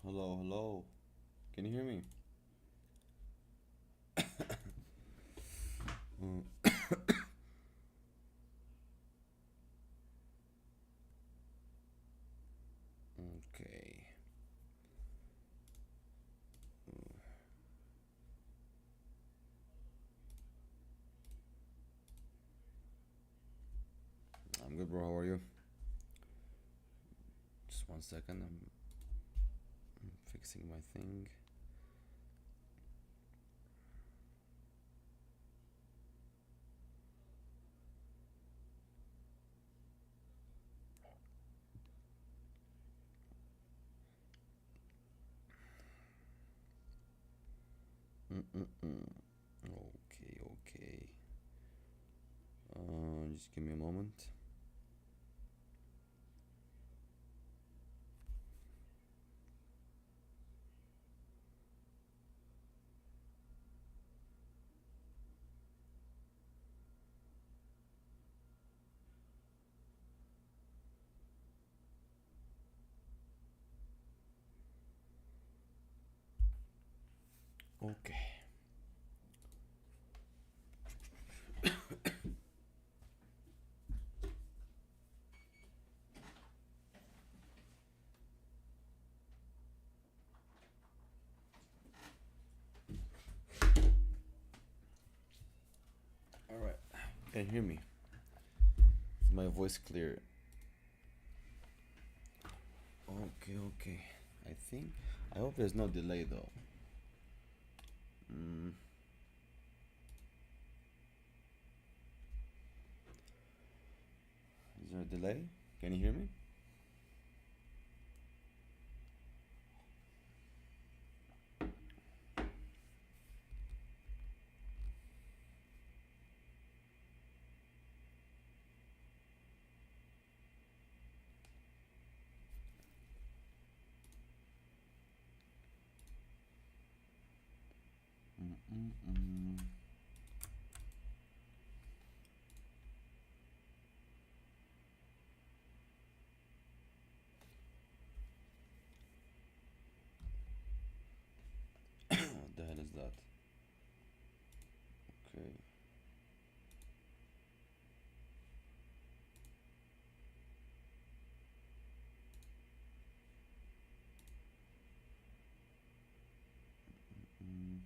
Hello, hello. Can you hear me? Okay. I'm good, bro. How are you? Just 1 second. I'm fixing my thing. Mm-mm-mm. Okay, okay. Just give me a moment. Okay. All right. Can you hear me? Is my voice clear? Okay, okay. I think. I hope there's no delay though. Mm, is there a delay? Can you hear me? Mm-mm-mm. What the hell is that? Okay. Mm.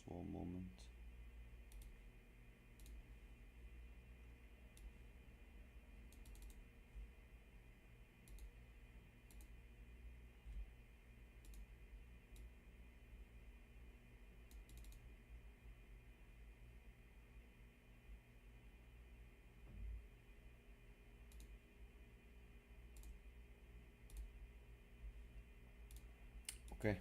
Small moment. Okay.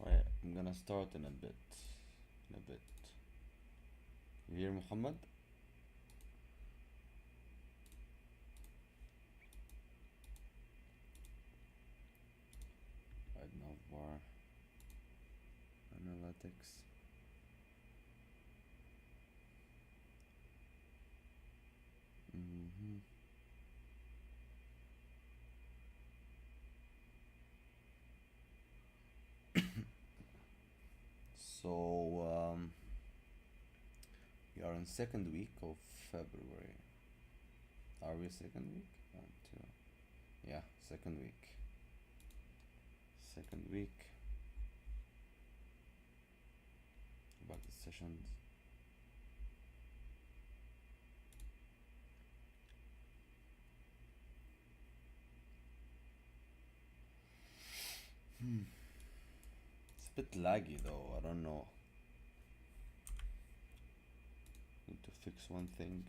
Alright, I'm gonna start in a bit. In a bit. You hear Muhammad? Right now, bar analytics. Mm-hmm. So, we are in second week of February. Are we second week? One, two. Yeah, second week. Second week. Back to sessions. It's a bit laggy though. I don't know. Need to fix one thing.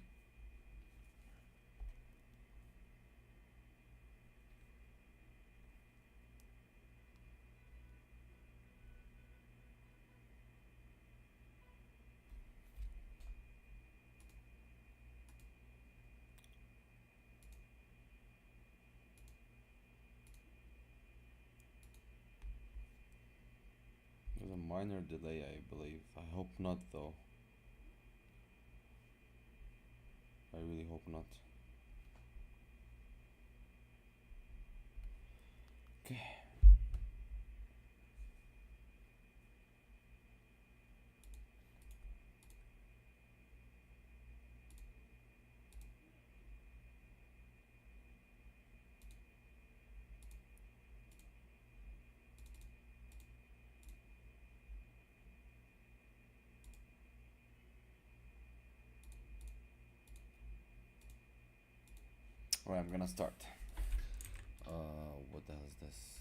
minor delay, I believe. I hope not, though. I really hope not. Okay. Alright, I'm gonna start. What the hell is this?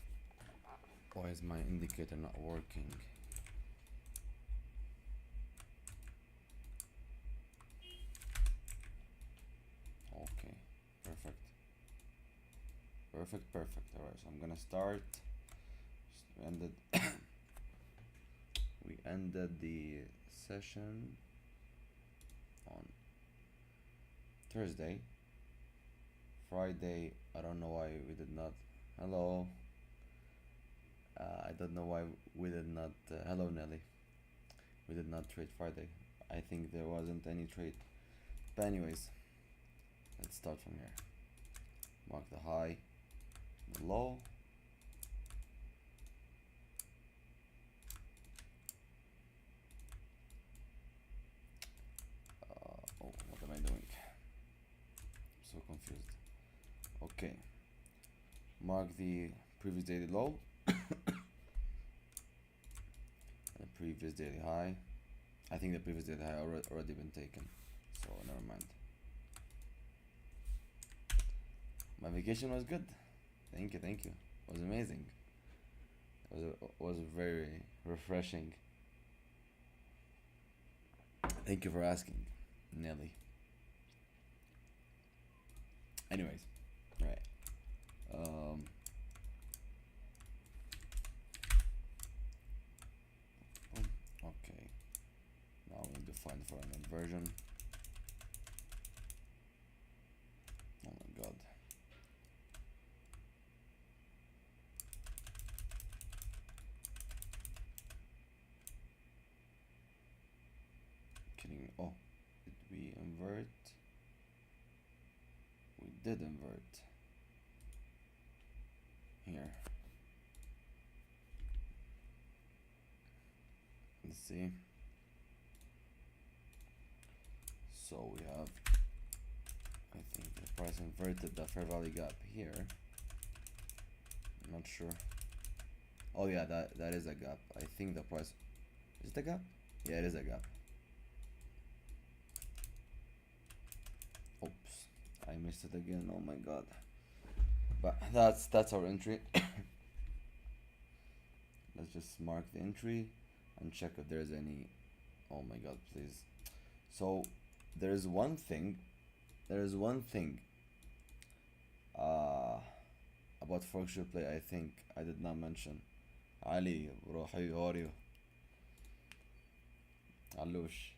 Why is my indicator not working? Okay, perfect. Perfect. Alright, so I'm gonna start. We ended the session on Thursday. Friday, I don't know why we did not. Hello. I don't know why we did not. Hello, Nelly. We did not trade Friday. I think there wasn't any trade. But anyways, let's start from here. Mark the high, the low. Oh, what am I doing? I'm so confused. Okay. Mark the previous daily low. The previous daily high. I think the previous daily high already been taken, so never mind. My vacation was good. Thank you. It was amazing. It was very refreshing. Thank you for asking, Nelly. Anyways, right. Okay. Now we need to find for an inversion. Oh my god. Kidding me. Oh, did we invert? We did invert. Here. Let's see. So we have, I think the price inverted the fair value gap here. I'm not sure. Oh yeah, that is a gap. I think the price, is it a gap? Yeah, it is a gap. Oops, I missed it again. Oh my god. But that's our entry. Let's just mark the entry and check if there's any. Oh my god, please. So there's one thing about Forex play I think I did not mention. Ali, bro, how are you? Alush.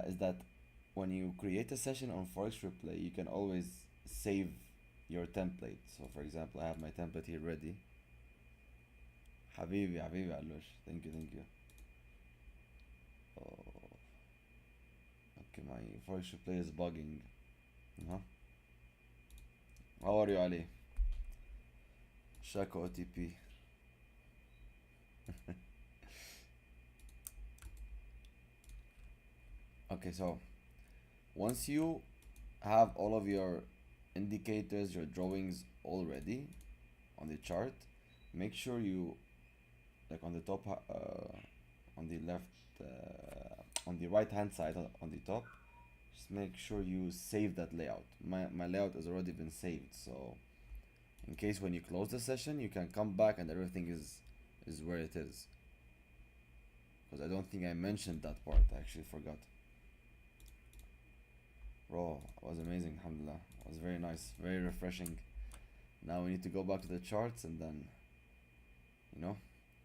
Is that when you create a session on Forex Replay, you can always save your template. So for example, I have my template here ready. Habibi, Alush. Thank you. Oh, okay, my Forex Replay is bugging. Uh-huh. How are you, Ali? Shako OTP. Okay, so once you have all of your indicators, your drawings already on the chart, make sure you, like on the top, on the left, on the right hand side on the top, just make sure you save that layout. My layout has already been saved, so in case when you close the session, you can come back and everything is where it is. Because I don't think I mentioned that part. I actually forgot. Bro, it was amazing, alhamdulillah. It was very nice, very refreshing. Now we need to go back to the charts and then,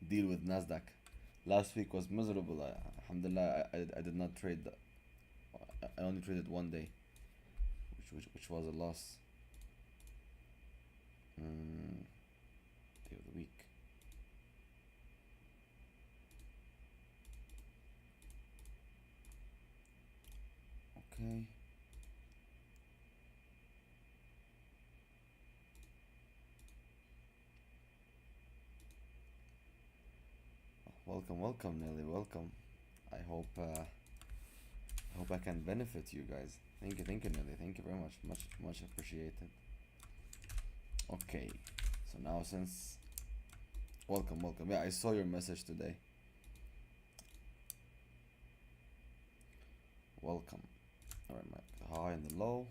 deal with Nasdaq. Last week was miserable. Alhamdulillah, I did not trade. I only traded one day, which was a loss. Day of the week. Okay. Welcome, welcome, Nelly. Welcome. I hope I can benefit you guys. Thank you, Nelly. Thank you very much. Much appreciated. Okay. So now since welcome, welcome. Yeah, I saw your message today. Welcome. All right, my high and the low.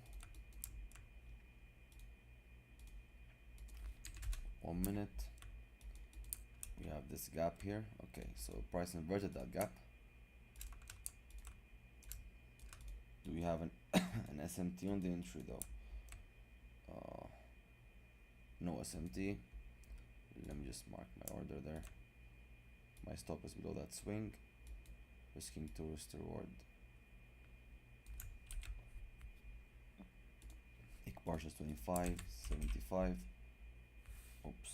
1 minute. We have this gap here. Okay, so price inverted that gap. Do we have an an SMT on the entry though? No SMT. Let me just mark my order there. My stop is below that swing. Risking to risk to reward. Ik partials 25, 75. Oops.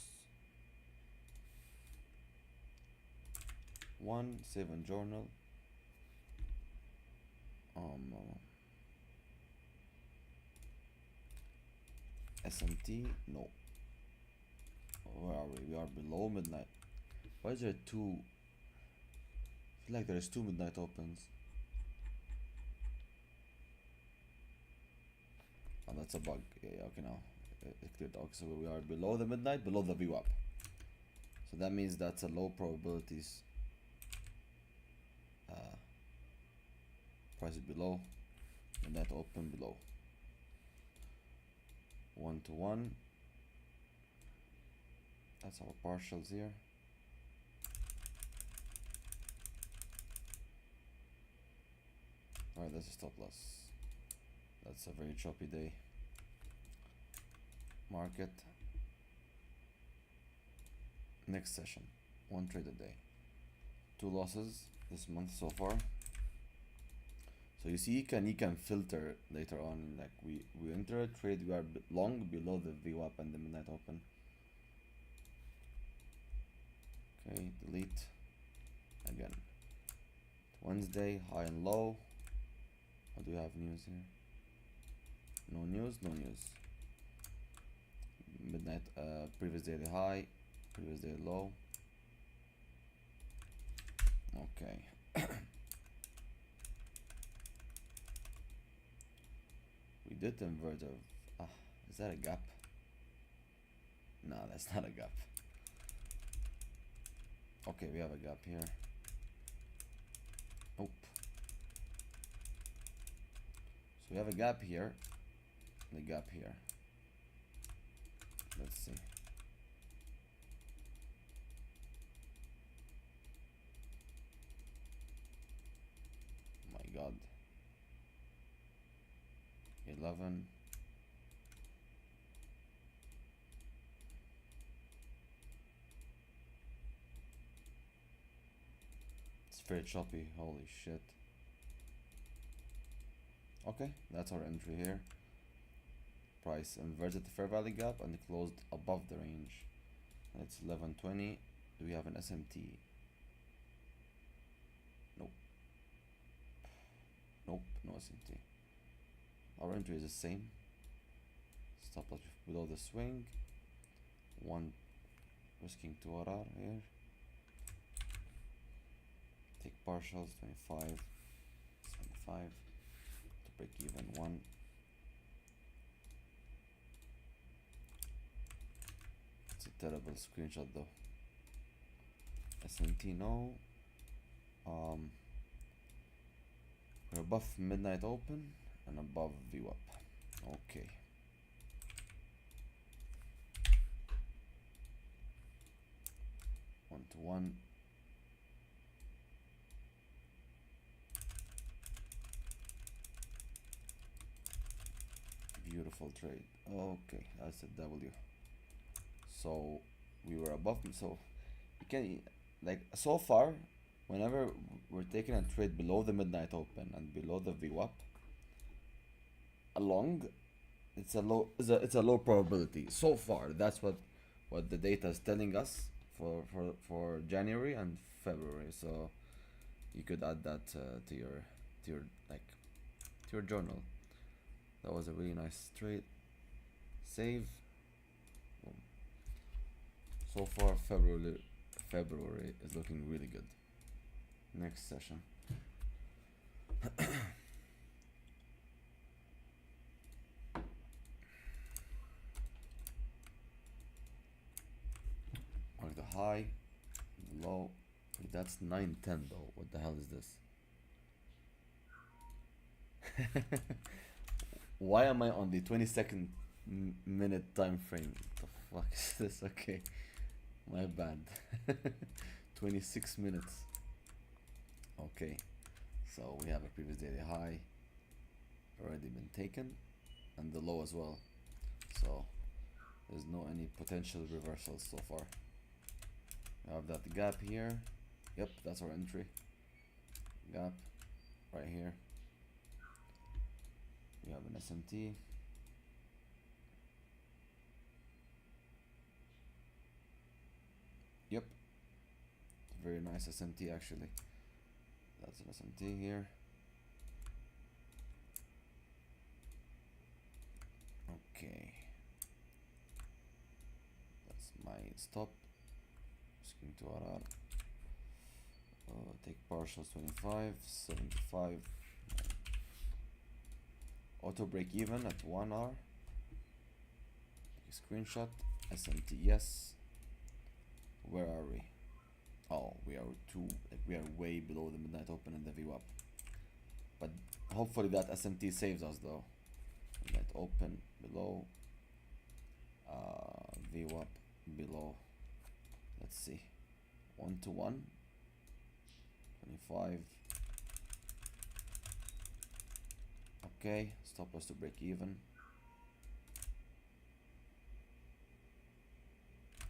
1, save on journal. SMT, no. Where are we? We are below midnight. Why is there two? I feel like there is two midnight opens. Oh, that's a bug. Yeah, okay, now it cleared out. So we are below the midnight, below the VWAP. So that means that's a low probabilities. Price is below, midnight open below. 1 to 1. That's our partials here. Alright, that's a stop loss. That's a very choppy day. Market. Next session. 1 trade a day. 2 losses this month so far. So you see, you can filter later on. Like we enter a trade, we are long below the VWAP and the midnight open. Okay, delete again. Wednesday, high and low. What do we have news here? No news, no news. Midnight, previous daily high, previous daily low. Okay. We did invert of. Is that a gap? No, that's not a gap. Okay, we have a gap here. Oh. So we have a gap here. And a gap here. Let's see. Oh my God. 11. It's very choppy. Holy shit. Okay, that's our entry here. Price inverted the fair value gap and closed above the range. It's 11.20. Do we have an SMT? Nope. Nope, no SMT. Our entry is the same. Stop loss below the swing. 1 risking 2 RR here. Take partials 25, 75 to break even 1. It's a terrible screenshot though. SMT no. We're above midnight open and above VWAP. Okay. One to one. Beautiful trade. Okay, that's a W. So we were above, so you can, like, so far whenever we're taking a trade below the midnight open and below the VWAP along, it's a low probability so far. That's what the data is telling us for January and February. So you could add that to your like to your journal. That was a really nice trade. Save. Boom. So far, February is looking really good. Next session. Mark the high, the low. Wait, that's 910 though. What the hell is this? Why am I on the 22nd minute time frame? What the fuck is this? Okay, my bad. 26 minutes. Okay, so we have a previous daily high already been taken, and the low as well. So there's no any potential reversals so far. We have that gap here. Yep, that's our entry. Gap right here. We have an SMT. Yep, very nice SMT actually. That's an SMT here. Okay, that's my stop. Just going to RR. Take partials 25, 75. Auto break even at 1 hour. Take a screenshot. SMT yes. Where are we? Oh, we are we are way below the midnight open and the VWAP. But hopefully that SMT saves us though. Midnight open below. VWAP below. Let's see. 1 to 1. 25. Okay, stop us to break even.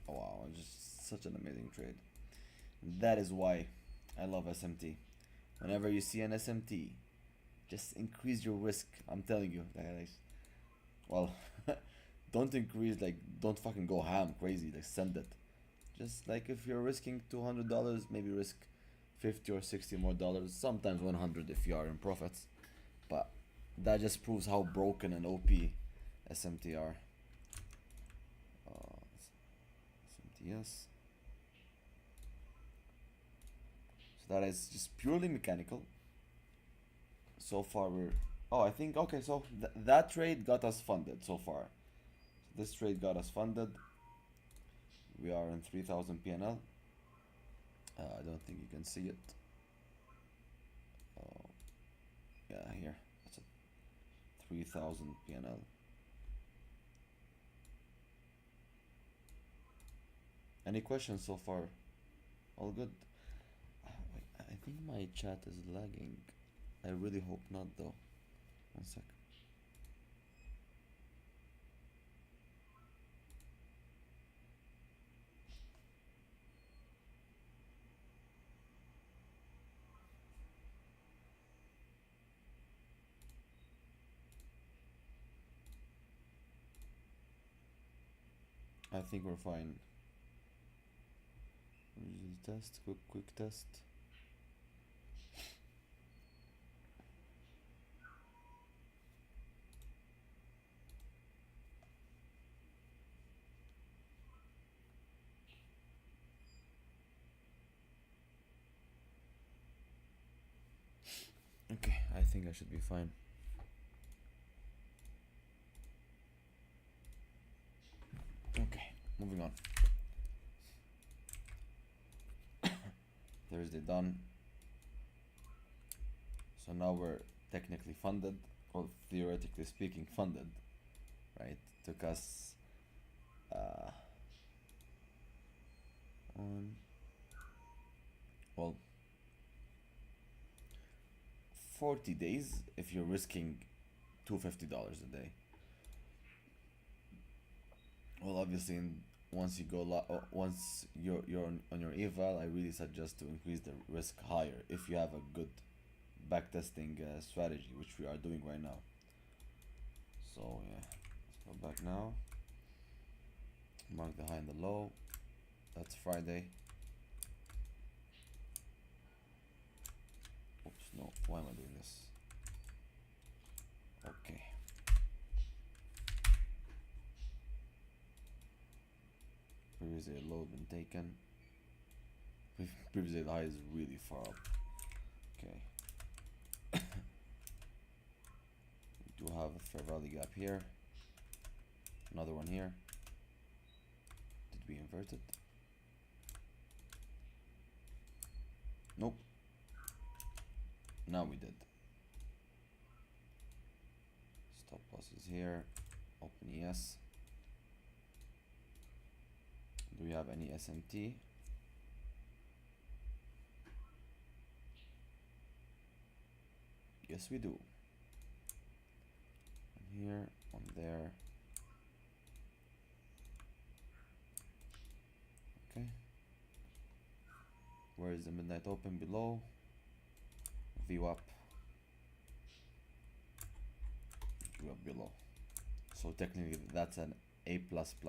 Oh wow, just such an amazing trade. That is why I love SMT. Whenever you see an SMT, just increase your risk. I'm telling you, guys. Well, don't increase, like, don't fucking go ham crazy, like send it. Just like if you're risking $200, maybe risk 50 or 60 more dollars, sometimes 100 if you are in profits. But that just proves how broken and OP SMT are. SMTS. So that is just purely mechanical. So far we're, oh, I think, okay, so that trade got us funded so far. So this trade got us funded. We are in 3000 PNL. I don't think you can see it. Yeah, here. That's a 3000 PNL. Any questions so far? All good? Wait, I think my chat is lagging. I really hope not though. One sec. I think we're fine. Test, quick test. Okay, I think I should be fine. Okay, moving on. Thursday done. So now we're technically funded, or theoretically speaking funded, right? Took us well, 40 days if you're risking $250 a day. Well, obviously, once you go once you're on your eval, I really suggest to increase the risk higher if you have a good backtesting strategy, which we are doing right now. So yeah, let's go back now. Mark the high and the low. That's Friday. Oops, no. Why am I doing this? previous day low been taken. Previous day high is really far up. Okay. We do have a fair value gap here. Another one here. Did we invert it? Nope. Now we did. Stop loss is here. Open ES. Do we have any SMT? Yes, we do. On here, on there. Okay. Where is the midnight open? Below. VWAP. VWAP below. So technically that's an A++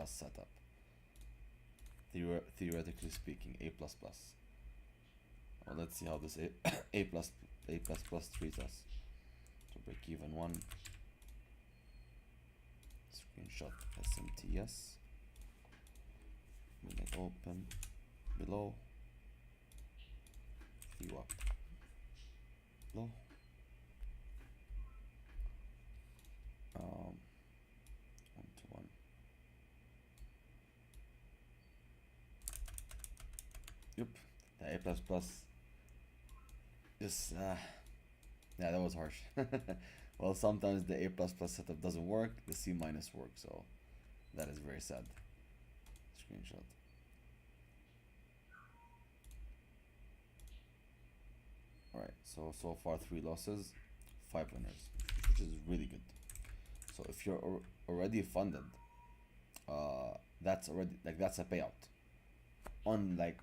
setup. Theoretically speaking, A++. Well, let's see how this A++ treats us. So break even one. Screenshot SMTS. Midnight open below. VWAP low. 1 to 1. Yep, the A++ is yeah, that was harsh. Well, sometimes the A++ setup doesn't work, the C- works, so that is very sad. Screenshot. Alright, so far 3 losses, 5 winners, which is really good. So if you're already funded, that's already like that's a payout. On like,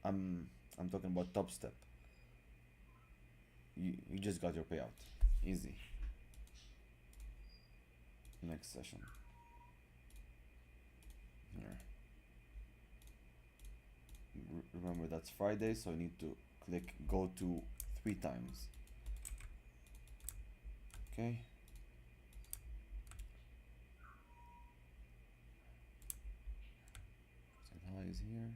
I'm talking about top step. You just got your payout, easy. Next session. Here. Remember that's Friday, so I need to click go to 3 times. Okay. High is here.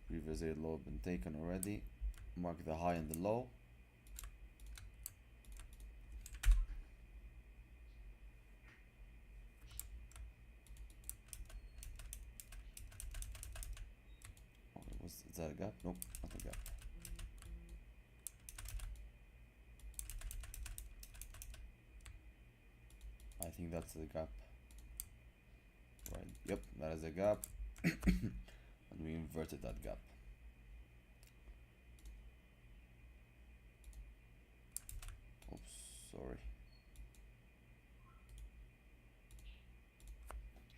Previous A low been taken already. Mark the high and the low. Okay, is that a gap? Nope, not a gap. I think that's the gap. Right, yep, that is a gap. And we inverted that gap. Oops, sorry.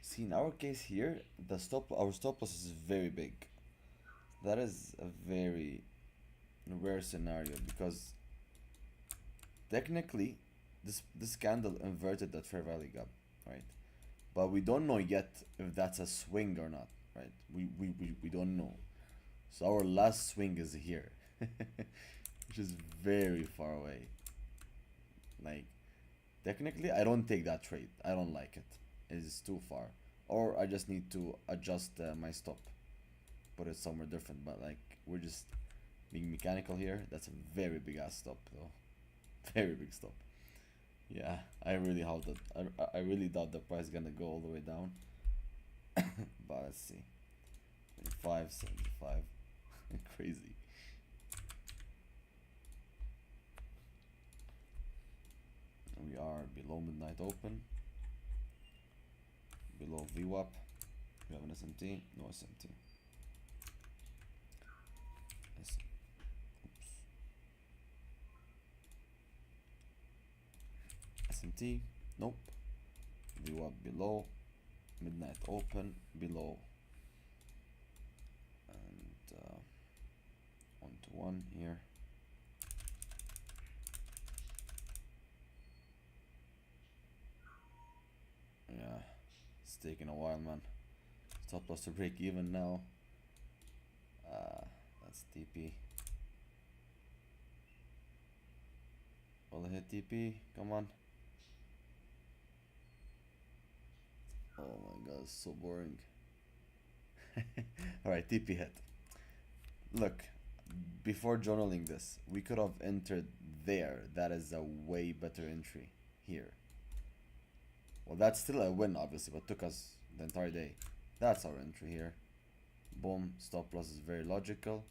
See, in our case here, our stop loss is very big. That is a very rare scenario because technically this candle inverted that fair value gap, right? But we don't know yet if that's a swing or not, right? We don't know. So our last swing is here, which is very far away. Like, technically, I don't take that trade. I don't like it. It's too far. Or I just need to adjust my stop. Put it somewhere different. But like, we're just being mechanical here. That's a very big ass stop though. Very big stop. Yeah, I really doubt that. I really doubt the price is gonna go all the way down. But let's see. 25, 75. Crazy. We are below midnight open. Below VWAP. We have an SMT. No SMT. SMT. Nope. VWAP below. Midnight open. Below. And 1 to 1 here. Yeah, it's taking a while, man. Stop loss to break even now. That's TP. Will it hit TP? Come on. Oh my god, it's so boring. All right, TP hit. Look, before journaling this, we could have entered there. That is a way better entry here. Well, that's still a win, obviously, but took us the entire day. That's our entry here. Boom, stop loss is very logical.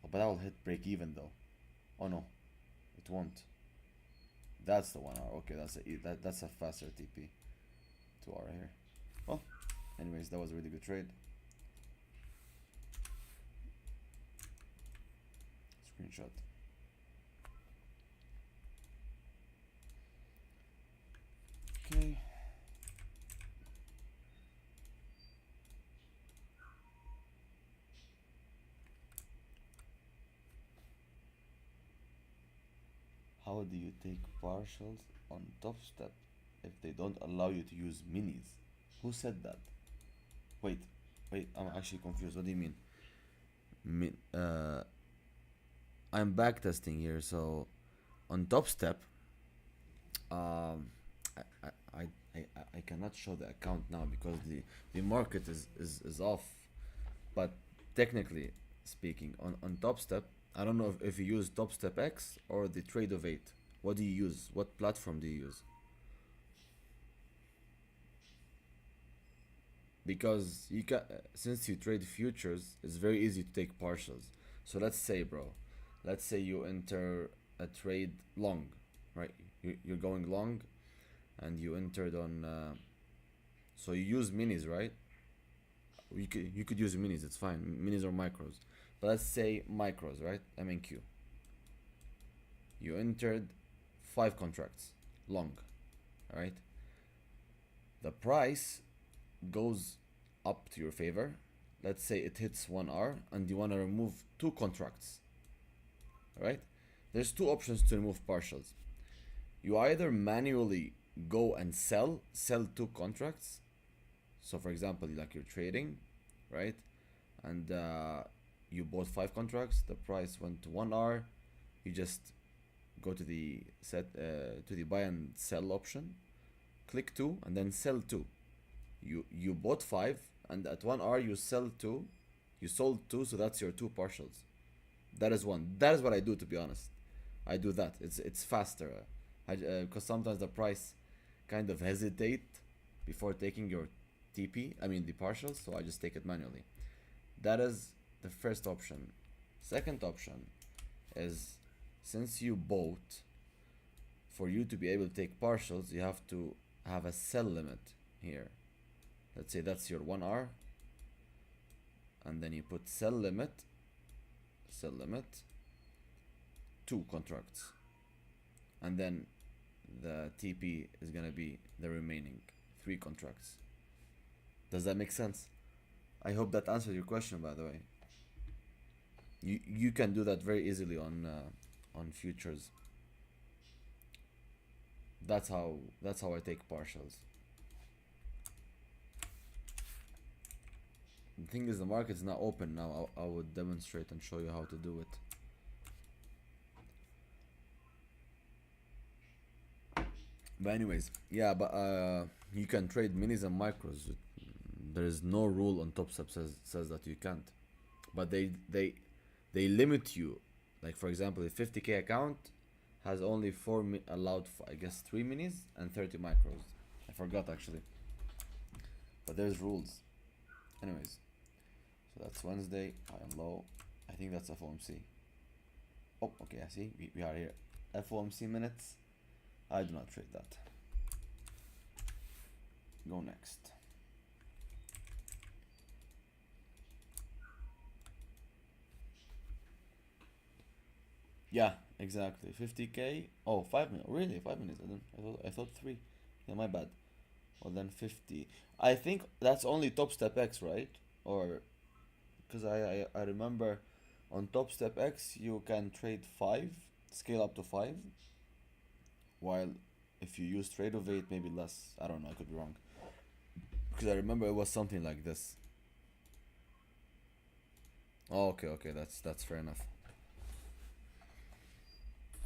Oh, but that will hit break even though. Oh no, it won't. That's the 1 hour. Okay, that's a faster TP. 2 hour here. Well, anyways, that was a really good trade. Screenshot. Okay. How do you take partials on top step if they don't allow you to use minis? Who said that? Wait, wait, I'm actually confused. What do you mean? Min I'm backtesting here, so on top step, um, I, I, I, I cannot show the account now because the market is off. But technically speaking, on top step, I don't know if you use top step X or the trade of 8. What do you use? What platform do you use? Because you can, since you trade futures, it's very easy to take partials. So let's say, bro, let's say you enter a trade long, right? You're going long, and you entered on. So you use minis, right? You could use minis. It's fine, minis or micros. But let's say micros, right? MNQ. You entered 5 contracts long, right? The price goes up to your favor. Let's say it hits 1R and you want to remove 2 contracts, right? There's 2 options to remove partials. You either manually go and sell 2 contracts. So for example, like you're trading, right? And you bought 5 contracts, the price went to 1R, you just go to the buy and sell option, click 2 and then sell 2. You bought 5 and at 1R you sell 2, you sold 2, so that's your 2 partials. That is one. That is what I do, to be honest. I do that. It's faster. Because sometimes the price kind of hesitate before taking your TP. I mean the partials, so I just take it manually. That is the first option. Second option is, since you bought, for you to be able to take partials, you have to have a sell limit here. Let's say that's your 1R, and then you put sell limit, 2 contracts, and then the TP is gonna be the remaining 3 contracts. Does that make sense? I hope that answers your question, by the way. You can do that very easily on futures. That's how I take partials. The thing is, the market's not open now. I would demonstrate and show you how to do it. But anyways, yeah, but you can trade minis and micros. There is no rule on Top Step says that you can't. But they limit you. Like for example, a 50k account has only allowed, I guess 3 minis and 30 micros. I forgot actually. But there's rules. Anyways, so that's Wednesday, high and low. I think that's FOMC. Oh, okay, I see. We are here. FOMC minutes. I do not trade that. Go next. Yeah, exactly. 50k. Oh, 5 minutes. Really? 5 minutes? I thought 3. Yeah, my bad. Well, then 50. I think that's only Top Step X, right? Or because I remember on Top Step X you can trade 5, scale up to 5, while if you use trade of 8, maybe less. I don't know. I could be wrong. Because I remember it was something like this. Oh, okay. That's fair enough.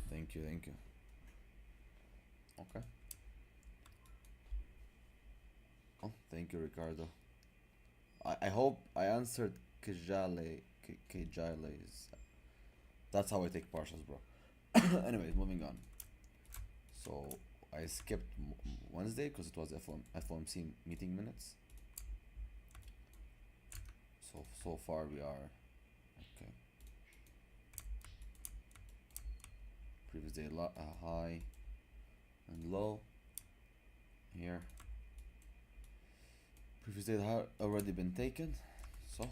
Thank you. Okay. Oh, thank you, Ricardo. I hope I answered Kejales. That's how I take partials, bro. Anyways, moving on. So I skipped Wednesday because it was FOMC meeting minutes. So far we are okay. Previous day high and low here. Previous day had already been taken, so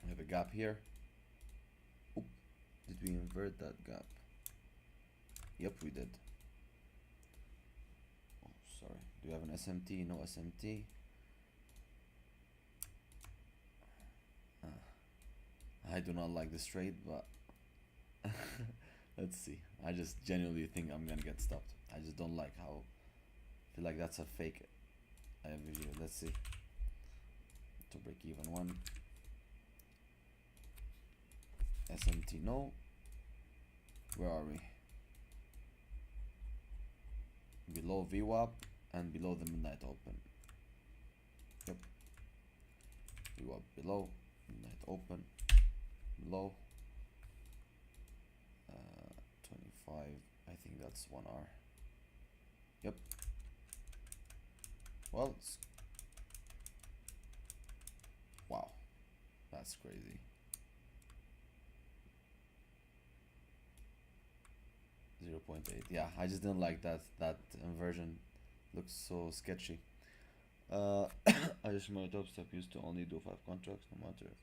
we have a gap here. Oop, did we invert that gap? Yep, we did. Oh, sorry. Do we have an SMT? No SMT. I do not like this trade, but let's see. I just genuinely think I'm gonna get stopped. I just don't like how. I feel like that's a fake video. Let's see. To break even one. SMT no. Where are we? Below VWAP and below the midnight open. Yep. VWAP below, midnight open, below. 25. I think that's 1R. Yep. Well, wow, that's crazy. 0.8. Yeah, I just didn't like that inversion. Looks so sketchy. I just my top step used to only do 5 contracts, no matter if.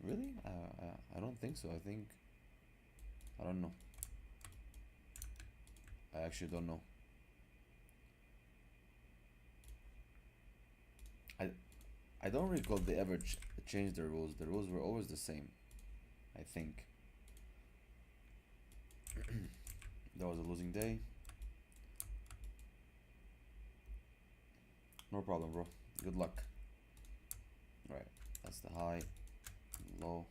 Really? I don't think so. I don't know. I actually don't know. I don't recall they ever changed the rules. The rules were always the same, I think. That was a losing day. No problem, bro. Good luck. Right, that's the high, low.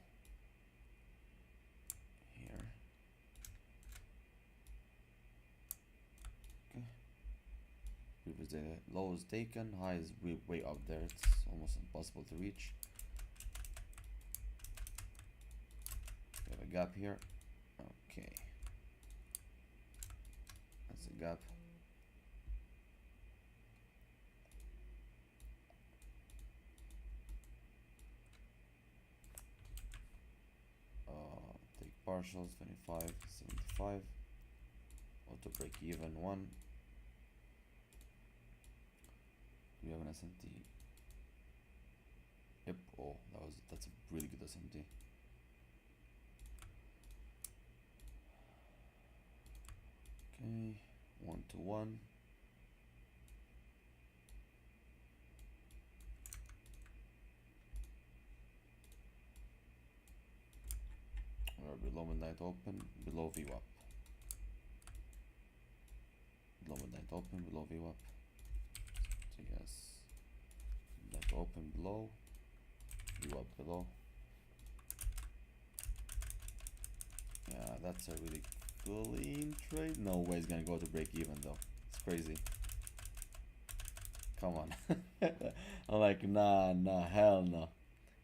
Here. Okay. Previous day low is taken, high is way up there. It's almost impossible to reach. We have a gap here. Okay. That's a gap. Take partials, 25, 75. Auto break even 1. Do we have an SMT? Yep. Oh, that's a really good SMT. Okay, 1 to 1. We're below midnight open, below VWAP. Below midnight open, below VWAP. So yes, midnight open below, VWAP below. Yeah, that's a really clean trade. No way it's gonna go to break even though. It's crazy. Come on. I'm like, nah, hell no.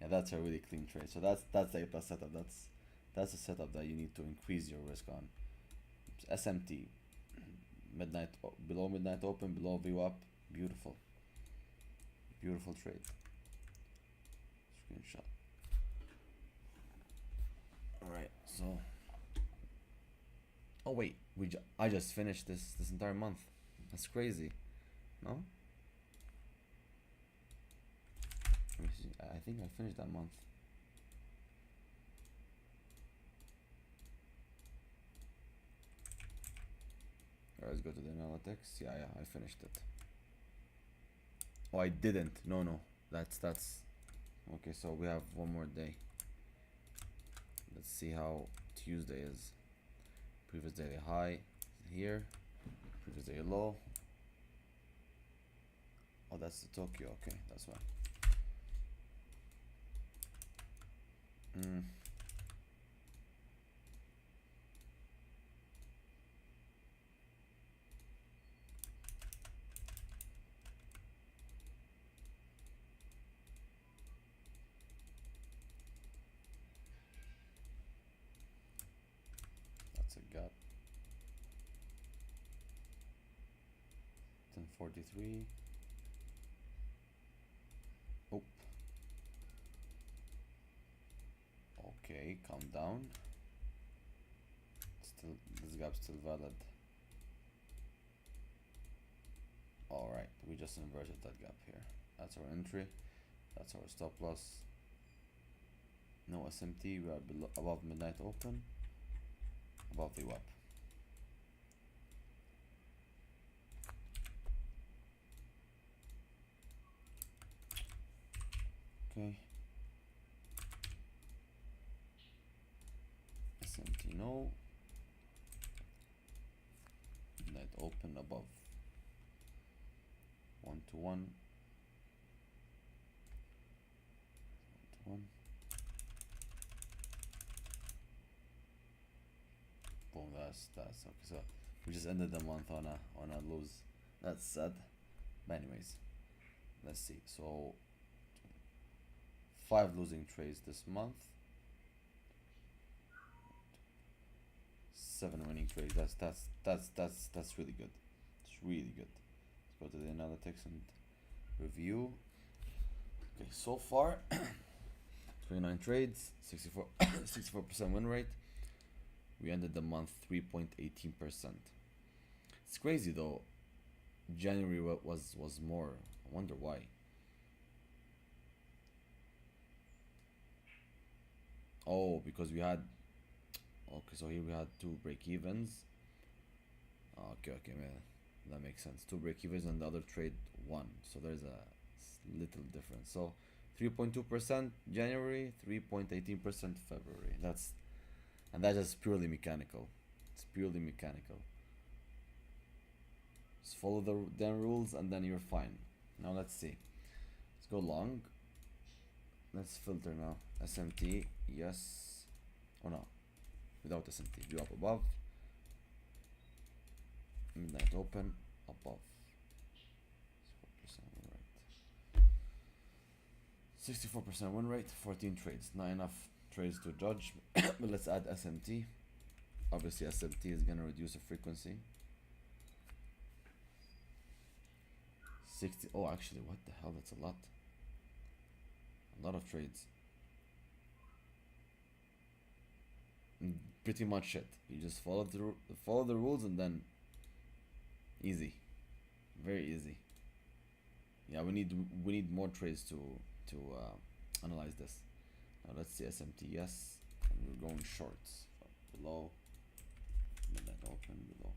Yeah, that's a really clean trade. So that's a setup. That's a setup that you need to increase your risk on. SMT, below midnight open, below VWAP. Beautiful. Beautiful trade. Screenshot. All right, so. Oh wait, I just finished this entire month. That's crazy. No? Let me see. I think I finished that month. Alright, let's go to the analytics. Yeah, I finished it. Oh, I didn't. No. That's okay. So we have one more day. Let's see how Tuesday is. Previous day high here. Previous day low. Oh, that's the Tokyo. Okay, that's why. Mm. That's a gap. 1043. Oh. Okay, calm down. Still, this gap's still valid. Alright, we just inverted that gap here. That's our entry. That's our stop loss. No SMT, we are below, above midnight open, above the VWAP. Okay. SMT no. Midnight open above 1 to 1. 1 to 1. Boom, that's okay. So we just ended the month on a lose. That's sad. But anyways, let's see. So 5 losing trades this month. 7 winning trades. That's really good. It's really good. Let's go to the analytics and review. Okay, so far 29 trades, 64% win rate. We ended the month 3.18%. It's crazy though. January was more. I wonder why. Oh, because we had. Okay, so here we had 2 break evens. Okay, man, that makes sense. 2 break evens and the other trade 1. So there's a little difference. So 3.2% January, 3.18% February. That's just purely mechanical. It's purely mechanical. Just follow the damn rules and then you're fine. Now let's see. Let's go long. Let's filter now. SMT, yes. Oh no. Without SMT. View up above. Midnight open above. 64% win rate, 14 trades. Not enough trades to judge, but let's add SMT. Obviously SMT is gonna reduce the frequency. 60. Oh, actually, what the hell? That's a lot. A lot of trades. Pretty much it. You just follow the rules and then easy, very easy. Yeah, we need more trades to analyze this. Now let's see SMT, yes, and we're going shorts below midnight open below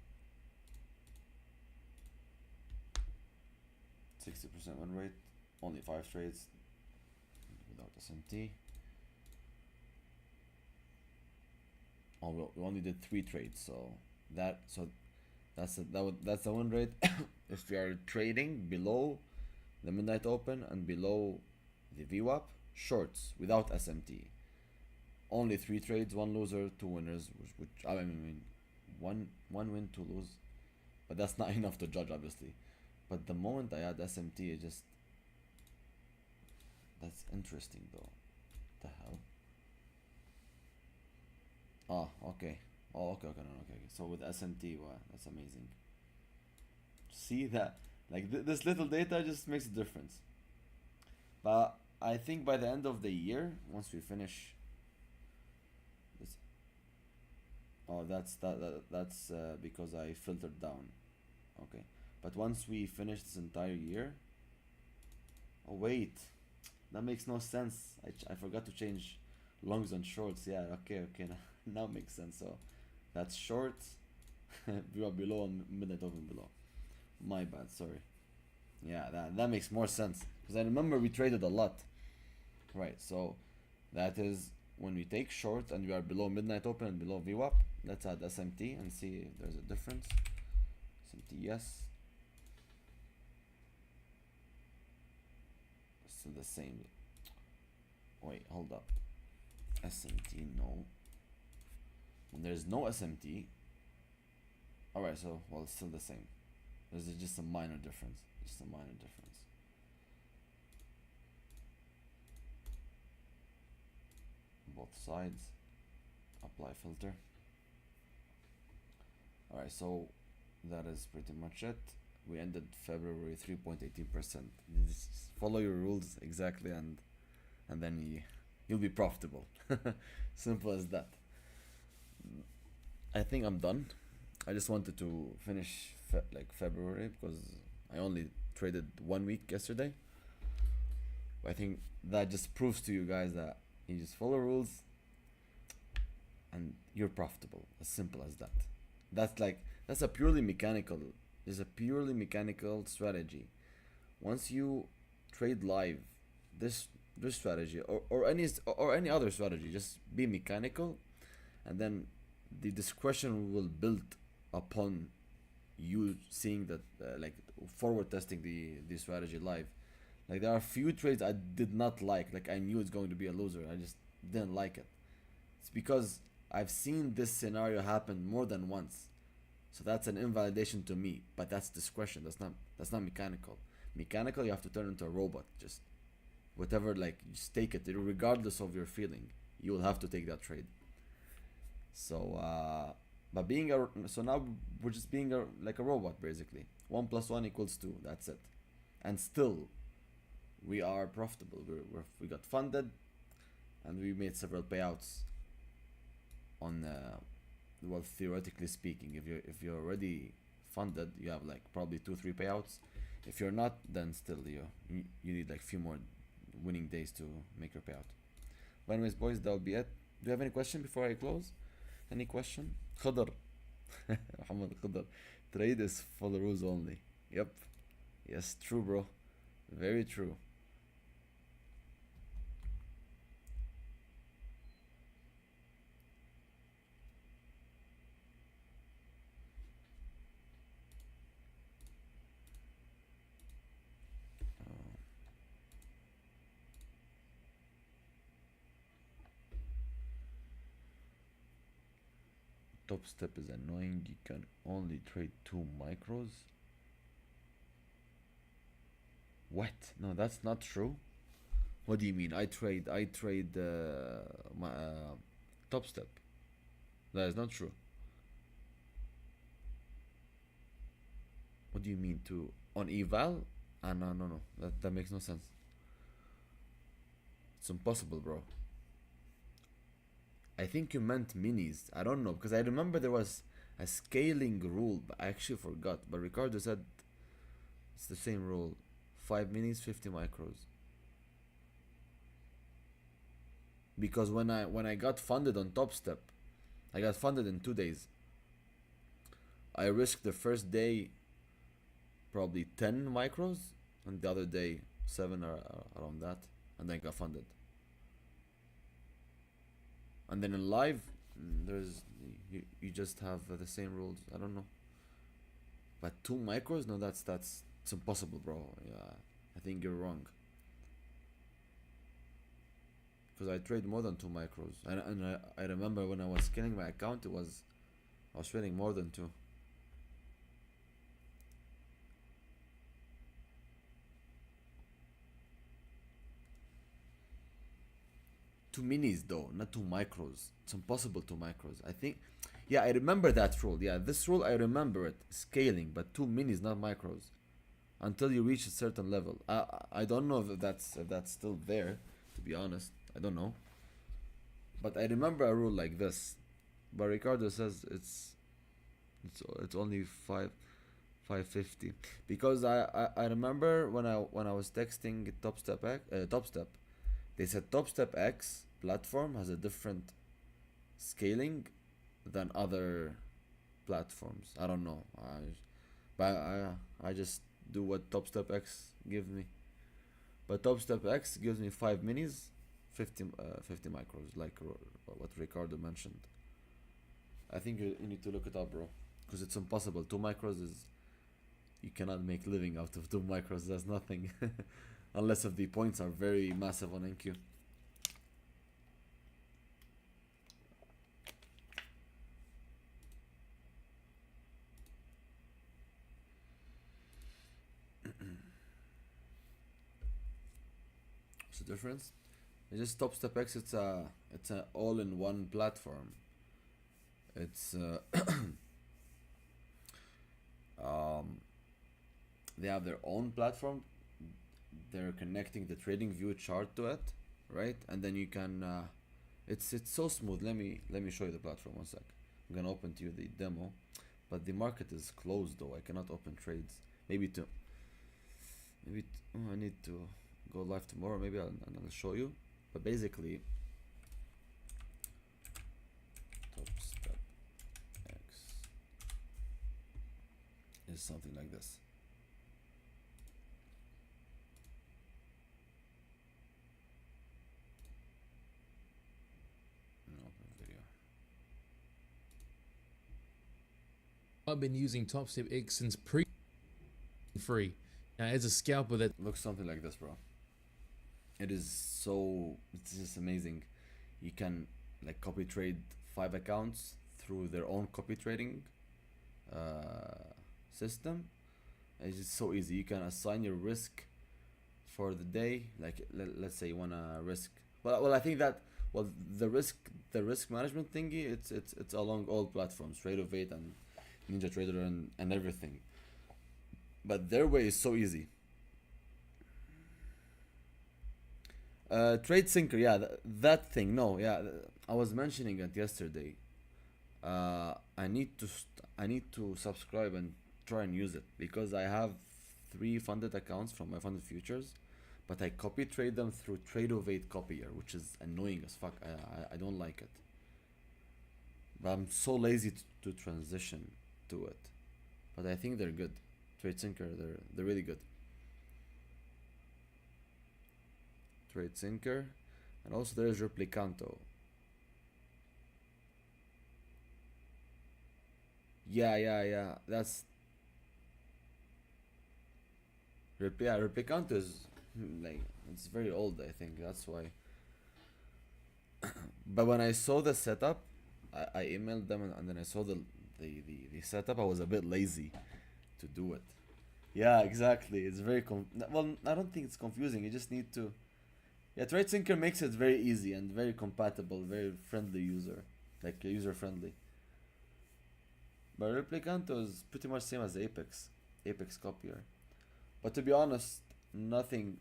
60% win rate, only 5 trades without SMT. Oh, we only did 3 trades, so that's the win rate if we are trading below the midnight open and below the VWAP shorts without SMT. Only 3 trades, 1 loser, 2 winners, which I mean one win, 2 lose, but that's not enough to judge obviously. But the moment I add SMT, it just, that's interesting though. What the hell? Oh, okay. Oh, okay, no, okay. So with SMT, wow, that's amazing. See that? Like this little data just makes a difference. But I think by the end of the year, once we finish this, oh, that's because I filtered down. Okay, but once we finish this entire year, oh wait, that makes no sense. I forgot to change longs and shorts. Yeah, okay, now makes sense. So that's short. We are below and midnight open below. My bad, sorry. Yeah, that makes more sense because I remember we traded a lot. Right, so that is when we take short and we are below midnight open and below VWAP. Let's add SMT and see if there's a difference. SMT, yes. Still the same. Wait, hold up. SMT, no. When there's no SMT, alright, so, well, it's still the same. There's just a minor difference. Just a minor difference. Both sides. Apply filter. Alright, so that is pretty much it. We ended February 3.18%. Follow your rules exactly, and then you'll be profitable. Simple as that. I think I'm done. I just wanted to finish February because I only traded 1 week yesterday. I think that just proves to you guys that you just follow rules and you're profitable. As simple as that. That's a purely mechanical. It's a purely mechanical strategy. Once you trade live, this strategy or any other strategy, just be mechanical, and then the discretion will build upon you seeing that forward testing the strategy live. Like, there are few trades I did not like I knew it's going to be a loser. I just didn't like it. It's because I've seen this scenario happen more than once. So that's an invalidation to me, but that's discretion. That's not mechanical. Mechanical, you have to turn into a robot. Just whatever, just take it regardless of your feeling. You will have to take that trade. So but now we're just being like a robot basically. 1 + 1 = 2. That's it. And still, we are profitable. We got funded, and we made several payouts on. Well, theoretically speaking, if you're already funded, you have probably 2-3 payouts. If you're not, then still you need few more winning days to make your payout. But anyways, boys, that'll be it. Do you have any question before I close? Any question? Khadr. Muhammad Khadr. Trade is for the rules only. Yep. Yes, true, bro. Very true. Top step is annoying. You can only trade 2 micros. What? No, that's not true. What do you mean? I trade my top step. That is not true. What do you mean on eval? No. That makes no sense. It's impossible, bro. I think you meant minis. I don't know, because I remember there was a scaling rule, but I actually forgot. But Ricardo said it's the same rule. 5 minis, 50 micros. Because when I got funded on Top Step, I got funded in 2 days. I risked the first day probably 10 micros, and the other day 7 or around that, and then got funded. And then in live, you just have the same rules. I don't know. But 2 micros? No, that's it's impossible, bro. Yeah, I think you're wrong. Because I trade more than 2 micros, and I remember when I was scaling my account, I was trading more than 2. 2 minis though, not 2 micros. It's impossible 2 micros. I think, yeah, I remember that rule. Yeah, this rule I remember it, scaling, but 2 minis, not micros, until you reach a certain level. I don't know if that's still there. To be honest, I don't know. But I remember a rule like this. But Ricardo says it's only 550, because I remember when I was texting Top Step, they said Top Step X platform has a different scaling than other platforms. I don't know. I just do what Top Step X gives me. But Top Step X gives me 5 minis, 50 micros, like what Ricardo mentioned. I think you need to look it up, bro, because it's impossible. 2 micros is, you cannot make living out of 2 micros. That's nothing. Unless if the points are very massive on NQ. the difference? It's just TopStepX. It's an all-in-one platform. It's um, they have their own platform. They're connecting the trading view chart to it, right? And then you can it's so smooth. Let me show you the platform one sec. I'm gonna open to you the demo, but the market is closed though. I cannot open trades. Maybe to oh, I need to go live tomorrow. Maybe I'll show you. But basically, top step X is something like this. Open video. I've been using TopStep X since free. Now, as a scalper, that looks something like this, bro. It's just amazing. You can like copy trade 5 accounts through their own copy trading system. It's just so easy. You can assign your risk for the day. Like let's say you wanna risk. Well, I think that the risk management thingy. It's along all platforms, Trade08 and NinjaTrader and everything. But their way is so easy. Trade Syncer, yeah, that thing. No, yeah, I was mentioning it yesterday. I need to subscribe and try and use it because I have 3 funded accounts from my funded futures, but I copy trade them through Trade08 Copier, which is annoying as fuck. I don't like it, but I'm so lazy to transition to it. But I think they're good. Trade Syncer, they're really good. Trade Syncer, and also there is Replicanto. Yeah. That's Replicanto is like it's very old. I think that's why. But when I saw the setup, I emailed them and then I saw the setup. I was a bit lazy to do it. Yeah, exactly. It's very well. I don't think it's confusing. You just need to. Yeah, Trade Syncer makes it very easy and very compatible, very friendly like user friendly. But Replicanto is pretty much same as Apex Copier. But to be honest, nothing.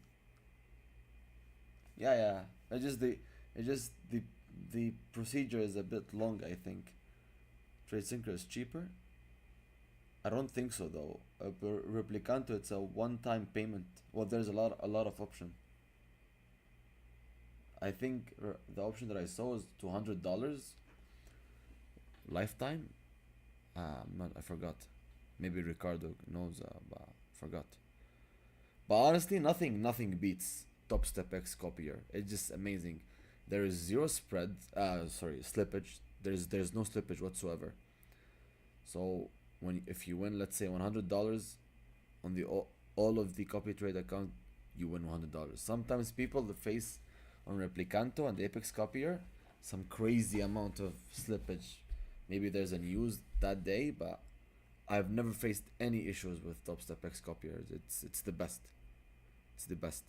Yeah. It just the procedure is a bit long. I think Trade Syncer is cheaper. I don't think so though. Replicanto, it's a one-time payment. Well, there's a lot of option. I think the option that I saw is $200 lifetime. I forgot. Maybe Ricardo knows, but forgot. But honestly, nothing beats TopStepX Copier. It's just amazing. There is zero spread. Sorry, slippage. There's no slippage whatsoever. So if you win, let's say $100 on the all of the copy trade account, you win $100. Sometimes people face on Replicanto and the Apex Copier some crazy amount of slippage. Maybe there's a news that day, but I've never faced any issues with TopStepX Copiers. It's the best. It's the best.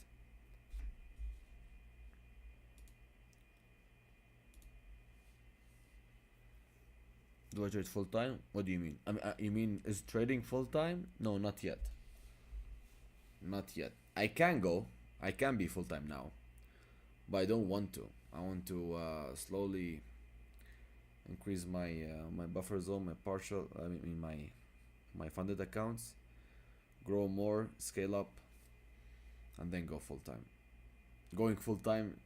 Do I trade full time? What do you mean? You mean is trading full time? No, not yet. Not yet. I can go. I can be full time now, but I don't want to. I want to slowly increase my buffer zone, my partial. I mean my funded accounts, grow more, scale up, and then go full time. Going full time,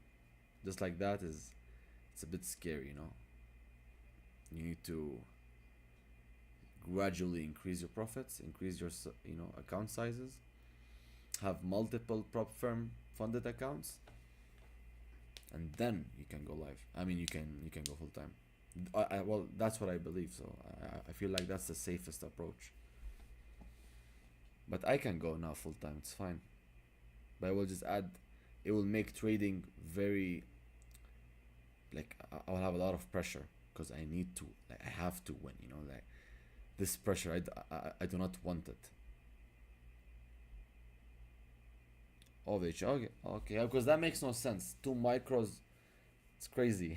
just like that, it's a bit scary, you know. You need to gradually increase your profits, increase your account sizes, have multiple prop firm funded accounts, and then you can go live. I mean, you can go full time. Well, that's what I believe. So I feel like that's the safest approach. But I can go now full time. It's fine. But I will just add. It will make trading very. Like I will have a lot of pressure because I need to. Like, I have to win. You know, like this pressure. I do not want it. Of each. Okay, okay, because that makes no sense. 2 micros, it's crazy.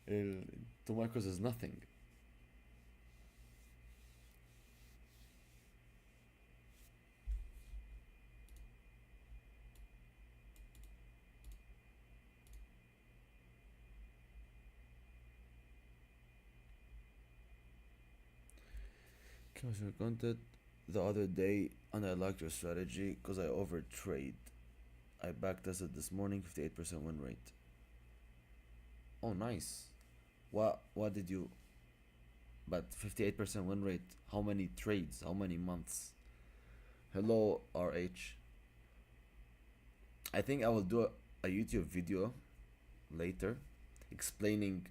2 micros is nothing. Casual content the other day, and I liked your strategy because I overtrade. I backtested this morning, 58% win rate. Oh, nice. What did you? But 58% win rate. How many trades? How many months? Hello, RH. I think I will do a YouTube video later explaining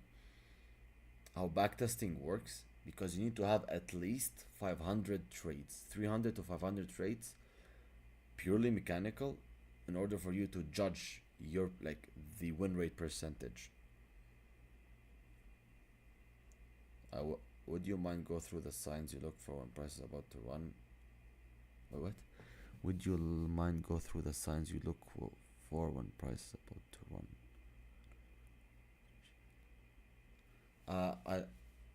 how backtesting works, because you need to have at least 500 trades, 300 to 500 trades, purely mechanical, in order for you to judge your like the win rate percentage. Would you mind go through the signs you look for when price is about to run? Wait, what? Would you mind go through the signs you look for when price is about to run? I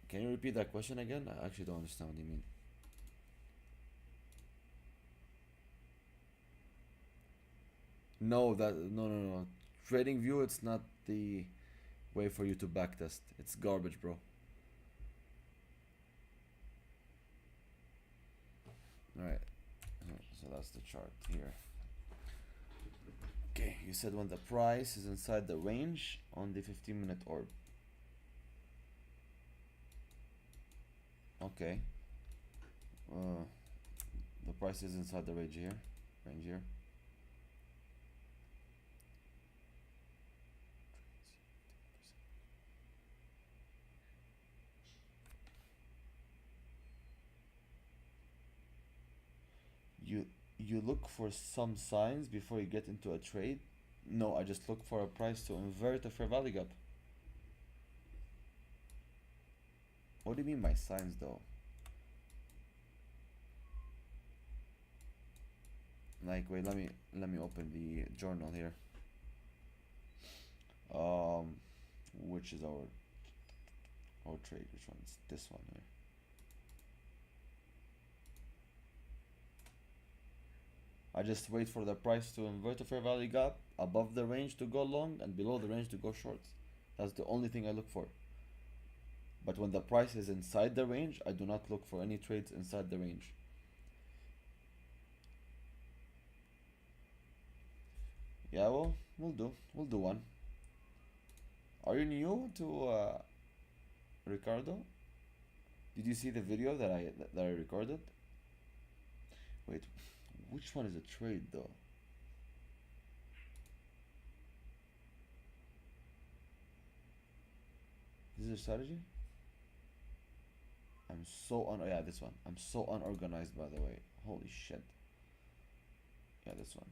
Can you repeat that question again? I actually don't understand what you mean. No. Trading view, it's not the way for you to backtest. It's garbage, bro. Alright. So that's the chart here. Okay, you said when the price is inside the range on the 15-minute orb. Okay. The price is inside the range here. Range here. You look for some signs before you get into a trade? No, I just look for a price to invert a fair value gap. What do you mean by signs though? Like, wait, let me open the journal here. Which is our trade? Which one? It's this one here. I just wait for the price to invert a fair value gap above the range to go long and below the range to go short. That's the only thing I look for. But when the price is inside the range, I do not look for any trades inside the range. Yeah, well, we'll do one. Are you new to Ricardo? Did you see the video that I recorded? Wait, which one is a trade though? This is a strategy? Yeah, this one. I'm so unorganized, by the way. Holy shit. Yeah, this one.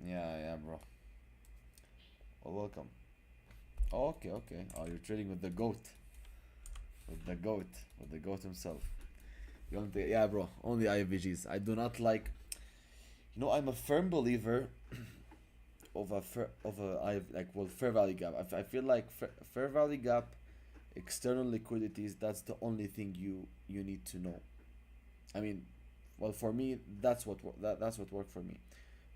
Yeah, bro. Well, welcome. Okay. Oh, you're trading with the goat. With the goat himself. Yeah, bro. Only IVGs. I do not like. I'm a firm believer of fair value gap. I feel like fair value gap, external liquidities. That's the only thing you need to know. I mean, well, for me, that's what worked for me.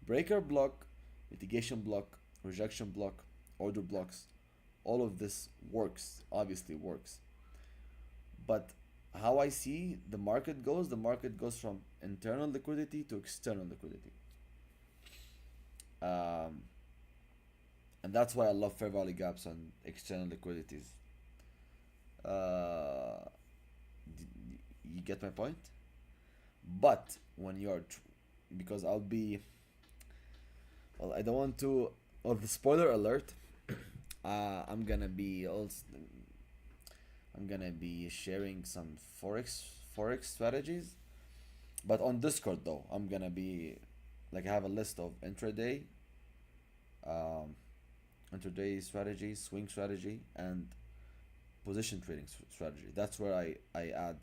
Breaker block, mitigation block, rejection block, order blocks, all of this obviously works. But how I see the market goes from internal liquidity to external liquidity. Um, and that's why I love fair value gaps and external liquidities. Uh, you get my point? But when because I'll be, well, I don't want to. Well, the spoiler alert. I'm gonna be also. I'm gonna be sharing some forex strategies, but on Discord though. I'm gonna be like I have a list of um, intraday strategy, swing strategy, and position trading strategy. That's where I add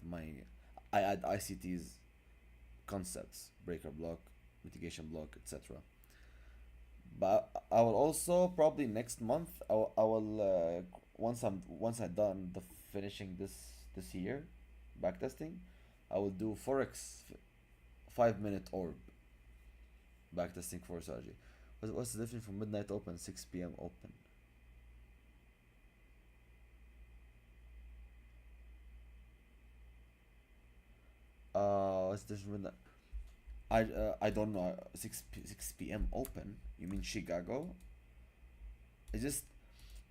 ICTs concepts: breaker block, mitigation block, etc. But I will also probably next month once I'm done the finishing this year backtesting, I will do forex 5 minute orb backtesting for strategy. What's the difference from midnight open 6 p.m. open? What's the difference from midnight? I don't know. 6 p.m. open. You mean Chicago? It's just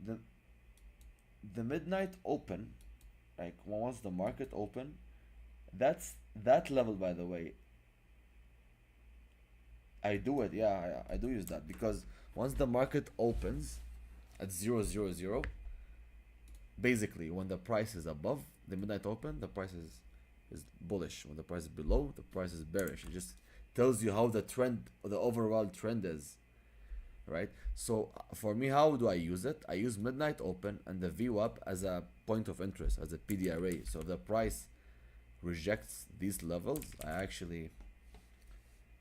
the the midnight open, like once the market open, that's that level. By the way, I do it. Yeah, I do use that because once the market opens at 000, basically when the price is above the midnight open, the price is bullish. When the price is below, the price is bearish. It just tells you how the trend, the overall trend is, right? So for me, how do I use it? I use midnight open and the VWAP as a point of interest, as a PDRA. So if the price rejects these levels, I actually,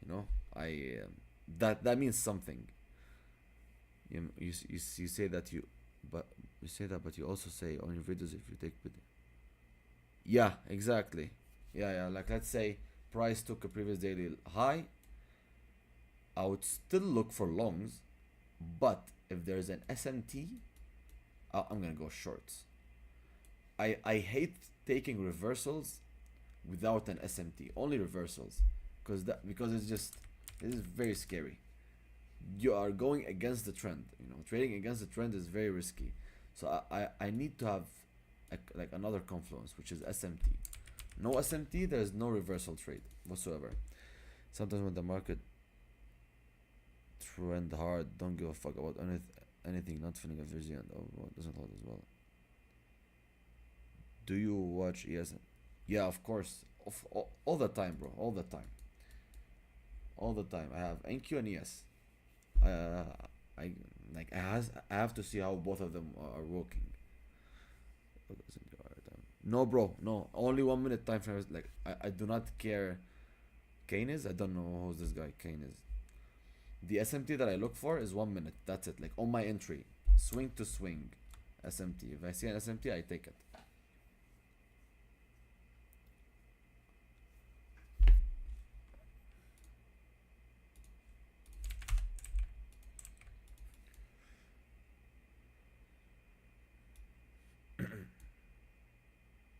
you know, I that means something. You say that you, but you say that, but you also say on your videos if you take video. Yeah, exactly. Yeah. Like let's say price took a previous daily high, I would still look for longs, but if there's an SMT, I'm gonna go shorts. I hate taking reversals without an SMT. Only reversals, because it is very scary. You are going against the trend. Trading against the trend is very risky. So I need to have like another confluence, which is SMT. No SMT, there is no reversal trade whatsoever. Sometimes when the market trend hard, don't give a fuck about anything not filling a vision and doesn't hold as well. Do you watch ESN? Yeah, of course. All the time, bro. All the time. All the time. I have NQ and ES. Uh, I I have to see how both of them are working. No, bro. No. Only 1 minute time frame. Like I do not care. Kane is. I don't know who's this guy. Kane is. The SMT that I look for is 1 minute. That's it. Like on my entry, swing to swing, SMT. If I see an SMT, I take it.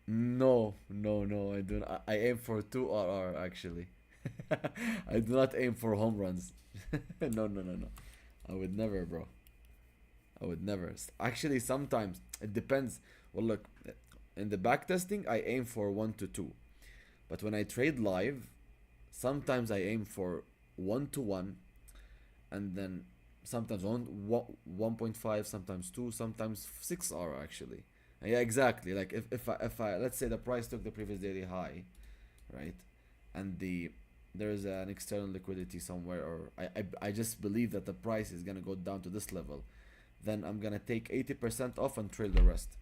No, no, no. I do not. I aim for 2 RR actually. I do not aim for home runs. No, no, no, no. I would never, bro. I would never. Actually, sometimes it depends. Well, look, in the backtesting, I aim for 1 to 2. But when I trade live, sometimes I aim for 1 to 1, and then sometimes 1.5, sometimes 2, sometimes 6 R actually. Yeah, exactly. Like if I let's say the price took the previous daily high, right, and there's an external liquidity somewhere, or I just believe that the price is gonna go down to this level, then I'm gonna take 80% off and trail the rest.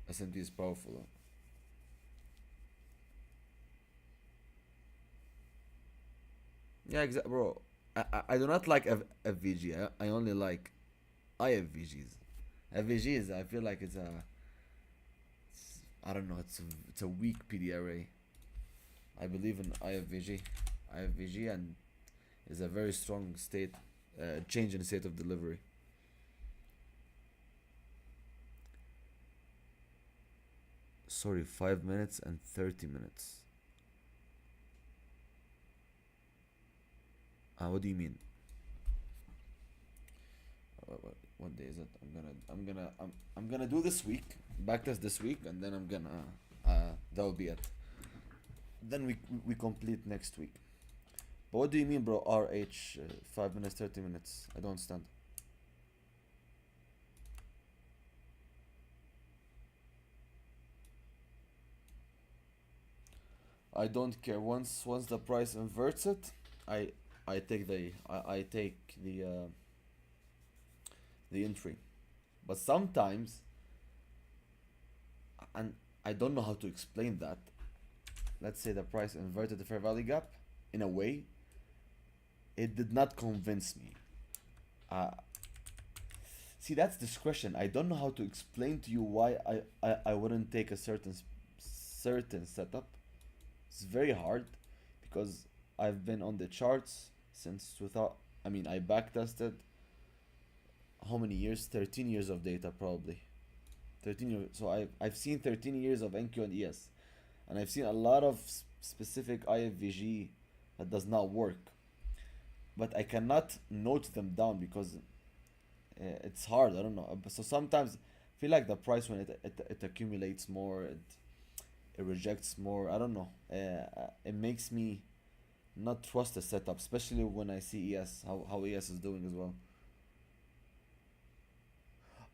SMT is powerful. Yeah, exactly, bro. I do not like FVG. I only like IFVGs. FVGs, I feel like I don't know. It's a weak PDRA. I believe in IFVG and is a very strong state change in state of delivery. Sorry, 5 minutes and 30 minutes. What do you mean? What day is it? I'm gonna do this week, backtest this week, and then I'm gonna that will be it. Then we complete next week. But what do you mean, bro? RH 5 minutes, 30 minutes. I don't understand. I don't care. Once the price inverts it, I I take the entry. But sometimes and I don't know how to explain that. Let's say the price inverted the fair value gap in a way. It did not convince me. Uh, See, that's discretion. I don't know how to explain to you why I wouldn't take a certain setup. It's very hard because I've been on the charts since 2000. I mean, I backtested how many years? 13 years of data probably. 13 years. So I've seen 13 years of NQ and ES, and I've seen a lot of specific IFVG that does not work. But I cannot note them down because it's hard. I don't know. So sometimes I feel like the price when it accumulates more, it rejects more. I don't know. It makes me not trust the setup, especially when I see ES, how ES is doing as well.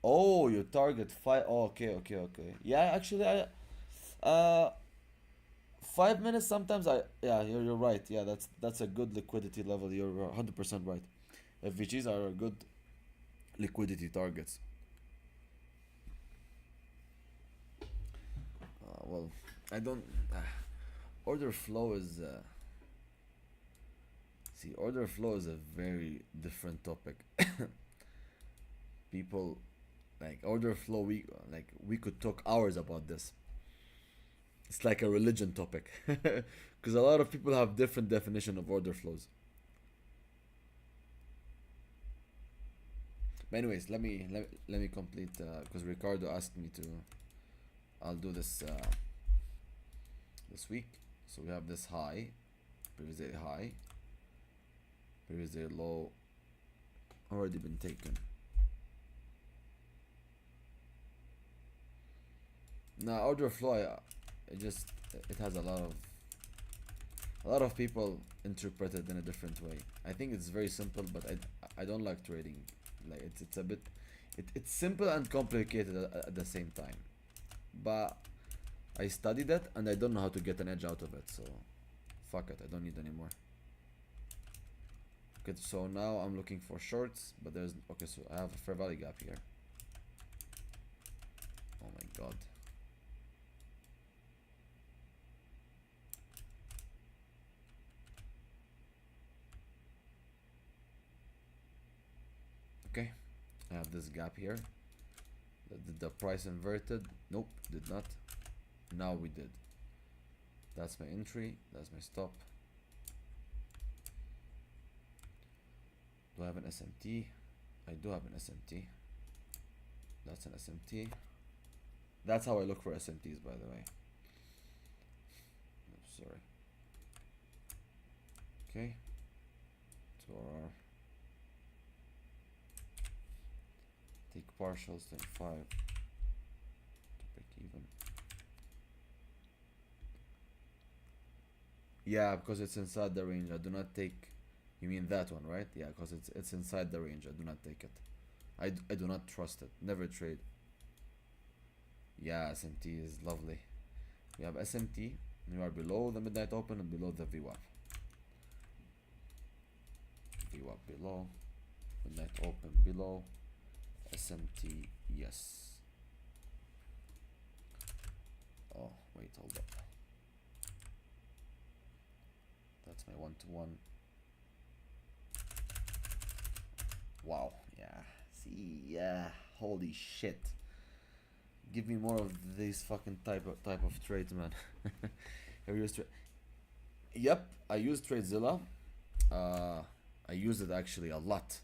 Oh, you target five. Oh, okay, okay, okay. Yeah, actually, I 5 minutes sometimes. Yeah, you're right. Yeah, that's a good liquidity level. You're 100% right. FVGs are good liquidity targets. Well, I don't. Order flow is. See, order flow is a very different topic. People like order flow. We could talk hours about this. It's like a religion topic, because a lot of people have different definition of order flows. But anyways, let me complete because Ricardo asked me to. I'll do this this week. So we have this high, previous day high, previous day low, already been taken. Now order flow, it just it has a lot of people interpret it in a different way. I think it's very simple, but I don't like trading. Like it's a bit it's simple and complicated at the same time. But I studied it and I don't know how to get an edge out of it, so fuck it, I don't need any more. Okay, so now I'm looking for shorts, but there's okay, so I have a fair value gap here. Oh my god. Okay, I have this gap here. Did the price inverted? Nope, did not. Now we did. That's my entry, that's my stop. Do I have an SMT? I do have an SMT. That's an SMT. That's how I look for SMTs, by the way. Oops, sorry. Okay. To our take partials 25 to break even. Yeah, because it's inside the range. I do not take. You mean that one, right? Yeah, because it's inside the range. I do not take it. I do not trust it. Never trade. Yeah, SMT is lovely. We have SMT. We are below the midnight open and below the VWAP. VWAP below. Midnight open below. SMT, yes. Oh, wait, hold up. That's my 1-to-1. Wow, yeah. See, yeah. Holy shit. Give me more of these fucking type of trades, man. Have you used Yep, I use TradeZilla. I use it actually a lot.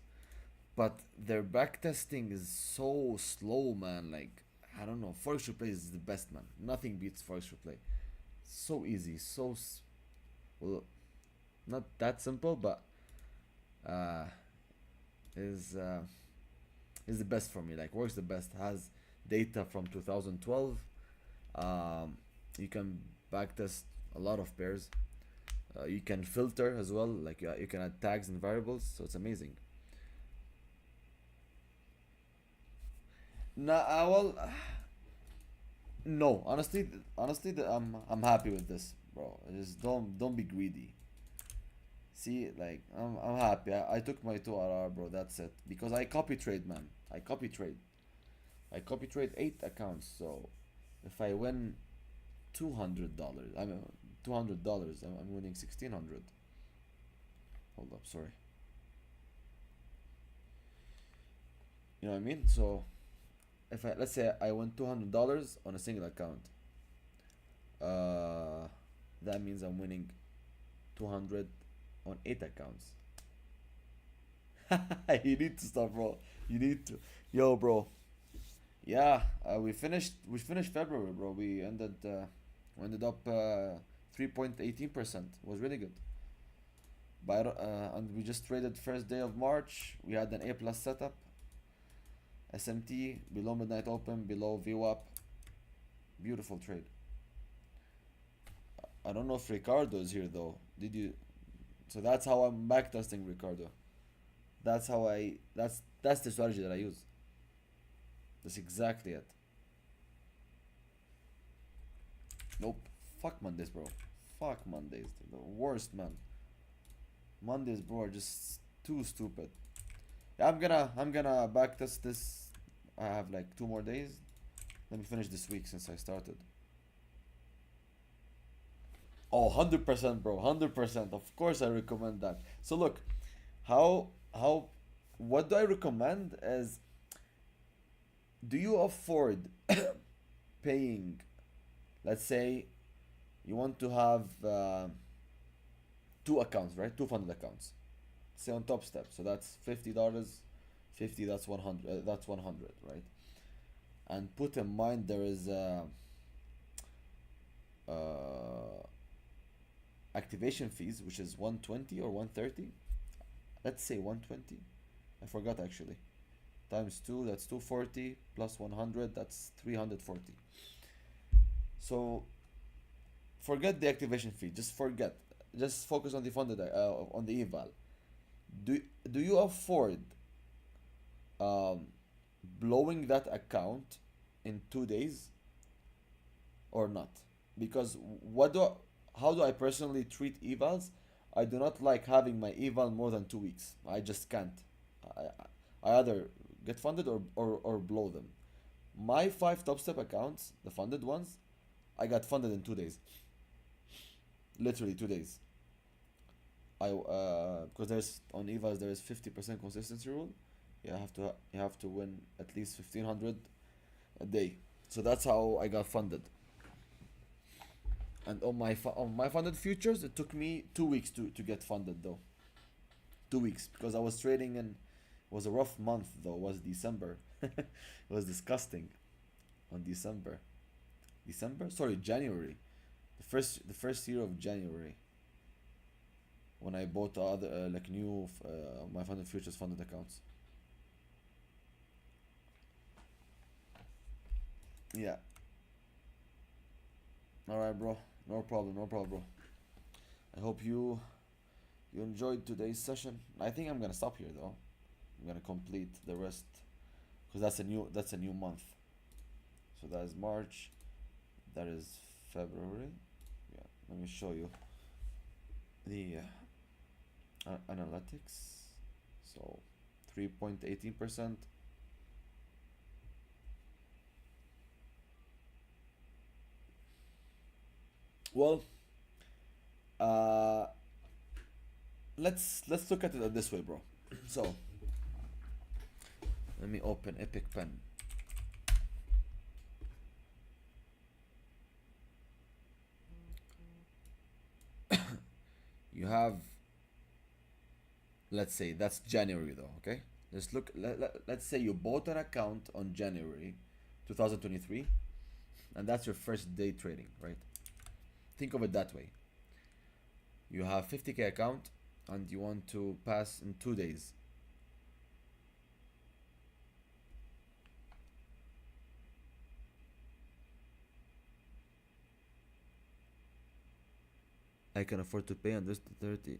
But their backtesting is so slow, man. Like, I don't know. Forex Replay is the best, man. Nothing beats Forex Replay. So easy, well, not that simple, but uh, is is the best for me. Like, works the best. Has data from 2012. You can backtest a lot of pairs. You can filter as well. Like, you can add tags and variables. So it's amazing. Nah, well, no. Honestly, I'm happy with this, bro. Just don't be greedy. See, like I'm happy. I took my 2 RR, bro. That's it. Because I copy trade, man. I copy trade 8 accounts. So If I win $200, I mean $200, I'm winning 1600. Hold up, sorry. You know what I mean? So if I, let's say I win $200 on a single account, uh, that means I'm winning 200 on 8 accounts. You need to stop, bro. You need to. Yo, bro. Yeah, we finished February, bro. We ended up 3.18%. It was really good. And we just traded first day of March. We had an A plus setup. SMT below midnight open, below VWAP. Beautiful trade. I don't know if Ricardo is here though. Did you? So that's how I'm backtesting Ricardo. That's the strategy that I use. That's exactly it. Nope. Fuck Mondays, bro. Fuck Mondays. They're the worst, man. Mondays, bro, are just too stupid. Yeah, I'm gonna backtest this. I have like 2 more days. Let me finish this week since I started. Oh, 100%, bro. 100%. Of course I recommend that. So look, how what do I recommend is, do you afford paying, let's say you want to have 2 accounts, right? 2 funded accounts. Say on Top Step. So that's $50. 50, that's 100. That's 100, right? And put in mind there is uh, activation fees, which is 120 or 130. Let's say 120. I forgot actually. Times 2, that's 240 plus 100, that's 340. So forget the activation fee. Just forget. Just focus on the funded on the eval. Do do you afford um, blowing that account in 2 days or not? Because how do I personally treat evals? I do not like having my eval more than 2 weeks. I just can't. I either get funded or blow them. My 5 top step accounts, the funded ones, I got funded in 2 days. Literally 2 days. I because there's on evals there is 50% consistency rule. You have to win at least 1500 a day. So that's how I got funded. And on my funded futures, it took me 2 weeks to get funded though. 2 weeks because I was trading and it was a rough month though. It was December. It was disgusting on December. December? Sorry, January. The first year of January when I bought other like new my funded futures funded accounts. Yeah. All right, bro. No problem. No problem, bro. I hope you enjoyed today's session. I think I'm gonna stop here though. I'm gonna complete the rest because that's a new month. So that is March. That is February. Yeah. Let me show you the analytics. So 3.18%. Well, uh, let's look at it this way, bro. So let me open Epic Pen. You have, let's say that's January though, okay? Let's say you bought an account on January 2023 and that's your first day trading, right? Think of it that way. You have 50K account and you want to pass in 2 days. I can afford to pay on this 30.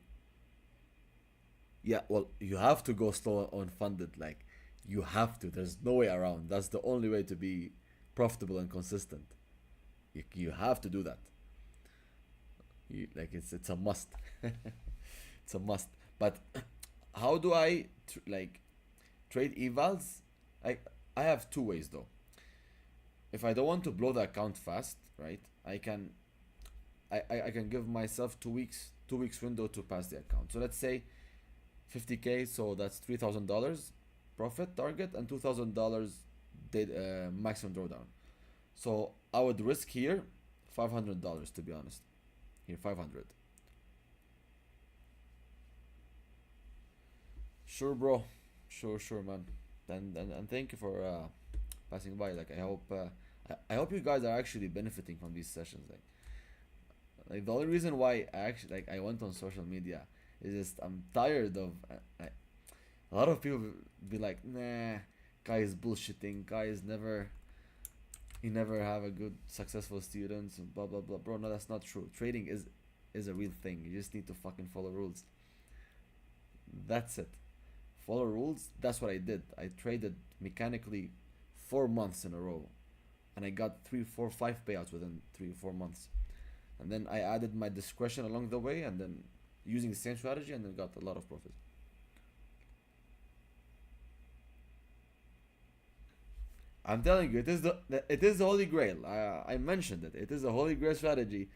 Yeah, well, you have to go slow on funded. Like, you have to. There's no way around. That's the only way to be profitable and consistent. You have to do that. Like, it's a must. It's a must. But how do I like trade evals? I I have 2 ways though. if I don't want to blow the account fast, right? I can give myself 2 weeks, 2 weeks window to pass the account. So let's say 50K, so that's $3,000 profit target and $2,000 maximum drawdown. So I would risk here $500, to be honest. Here 500. Sure, bro. Sure, man. And thank you for passing by. Like I hope you guys are actually benefiting from these sessions. Like the only reason why I actually I went on social media is just I'm tired of a lot of people be like, nah, guy is bullshitting. Guy is never he never have a good successful students and blah blah blah. Bro, no, that's not true. Trading is a real thing. You just need to fucking follow rules. That's it. Follow rules. That's what I did. I traded mechanically 4 months in a row, and I got 3, 4, 5 payouts within 3 or 4 months. And then I added my discretion along the way, and then using the same strategy, and then got a lot of profit. I'm telling you, it is the holy grail. I mentioned it. It is the holy grail strategy,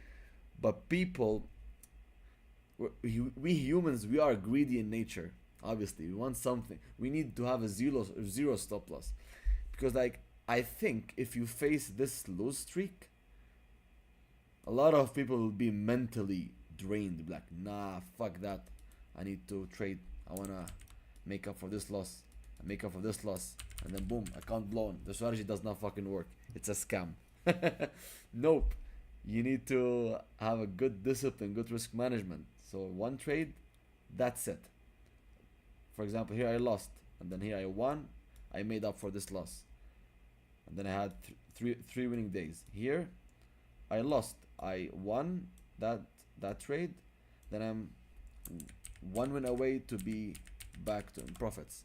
but people, we humans, we are greedy in nature. Obviously, we want something. We need to have a zero stop loss, because like I think if you face this lose streak, a lot of people will be mentally drained. Be like, nah, fuck that. I need to trade. I wanna make up for this loss. Make up for this loss, and then boom, account blown. The strategy does not fucking work. It's a scam. Nope. You need to have a good discipline, good risk management. So one trade, that's it. For example, here I lost, and then here I won. I made up for this loss, and then I had three winning days. Here, I lost. I won that trade. Then I'm one win away to be back to profits.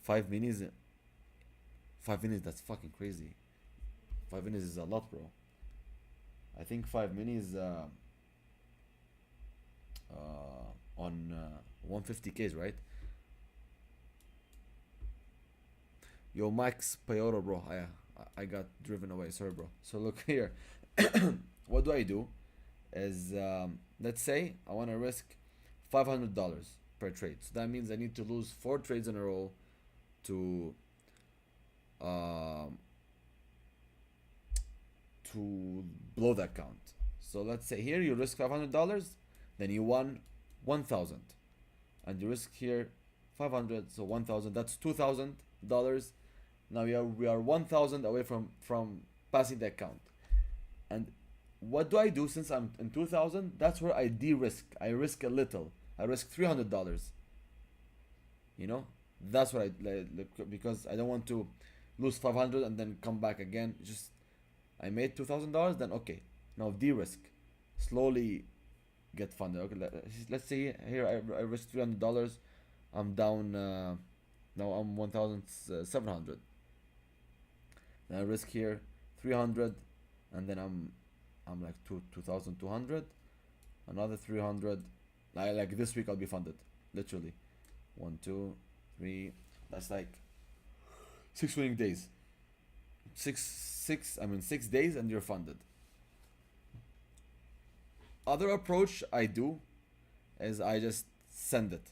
5 minutes. 5 minutes. That's fucking crazy. 5 minutes is a lot, bro. I think 5 minutes on 150Ks, right? Yo, Max Payoro, bro. I got driven away. Sorry, bro. So look here. What do? Is let's say I want to risk $500 per trade. So that means I need to lose 4 trades in a row to blow the account. So let's say here you risk $500, then you won 1,000, and you risk here 500, so 1,000. That's $2,000. Now we are 1,000 away from passing the account. And what do since I'm in 2,000? That's where I de-risk. I risk a little. I risk $300. You know, that's what because I don't want to lose 500 and then come back again. Just I made $2,000. Then okay, now de-risk, slowly get funded. Okay, let's say here I risk $300. I'm down. Now I'm 1,700. Then I risk here 300, and then I'm like 2,200. Another 300. Like this week I'll be funded, literally. 1, 2, 3. That's like 6 winning days. 6 days, and you're funded. Other approach I do is I just send it.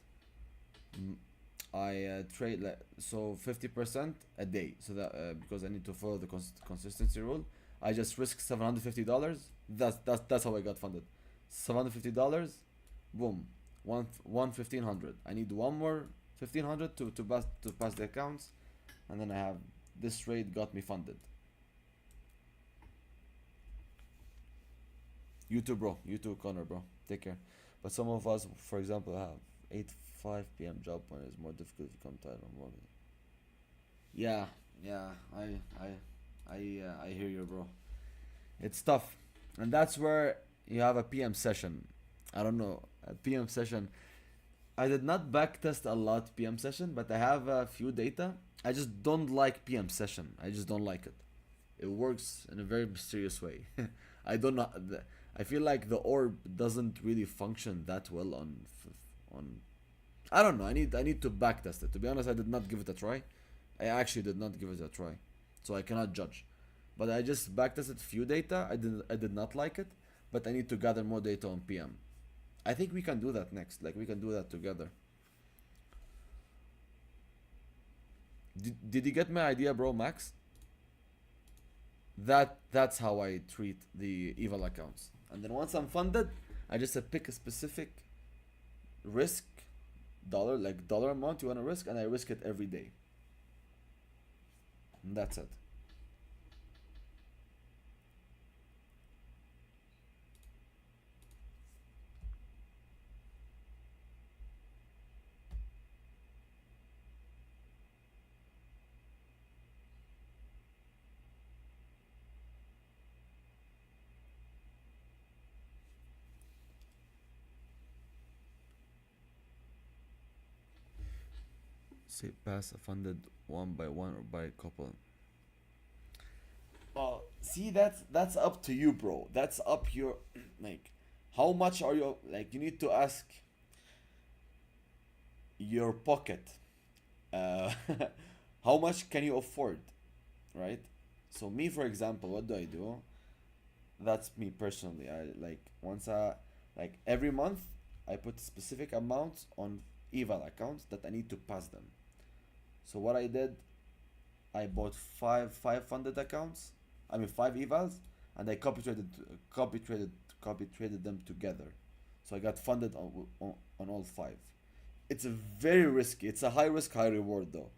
I trade so 50% a day, so that because I need to follow the consistency rule. I just risk $750. That's how I got funded. $750. Boom, 1,500. I need one more 1,500 to pass the accounts, and then I have this trade got me funded. You too, bro. You too, Connor, bro. Take care. But some of us, for example, have 5 p.m. job when it's more difficult to come tired on morning. Yeah, I hear you, bro. It's tough, and that's where you have a PM session. I don't know, a PM session. I did not backtest a lot PM session, but I have a few data. I just don't like PM session. I just don't like it. It works in a very mysterious way. I don't know. I feel like the orb doesn't really function that well on. I don't know. I need to backtest it. To be honest, I did not give it a try. I actually did not give it a try, so I cannot judge. But I just backtested few data. I did not like it, but I need to gather more data on PM. I think we can do that next. Like we can do that together. Did you get my idea, bro, Max? That's how I treat the eval accounts. And then once I'm funded, I just pick a specific risk dollar, like dollar amount you want to risk, and I risk it every day. And that's it. Say pass funded one by one or by a couple. See, that's up to you, bro. That's up your like. How much are you like? You need to ask your pocket. Uh, how much can you afford, right? So me, for example, what do I do? That's me personally. I like once I like every month I put specific amounts on eval accounts that I need to pass them. So what I did, I bought five funded accounts. I mean five evals, and I copy traded copy traded them together. So I got funded on all five. It's a very risky. It's a high risk, high reward though.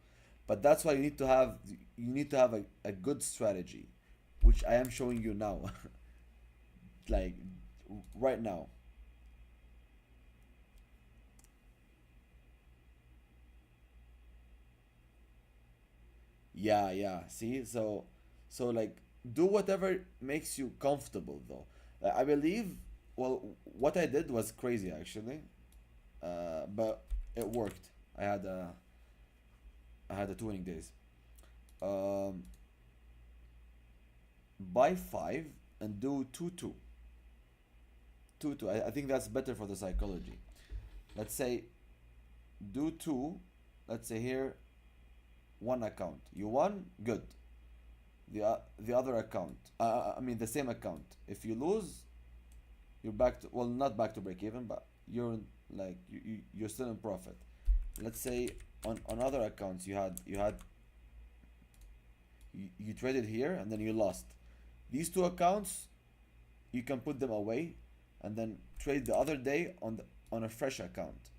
But that's why you need to have a good strategy, which I am showing you now, like right now. Yeah, yeah. See, so like do whatever makes you comfortable though. I believe. Well, what I did was crazy actually, but it worked. I had a I had a two winning days. Um, buy five and do two. I think that's better for the psychology. Let's say do two. Let's say here one account. You won, good. The other account. I mean the same account. If you lose, you're back to, well, not back to break even, but you're like you're still in profit. Let's say on other accounts you traded here and then you lost. These two accounts you can put them away and then trade the other day on a fresh account.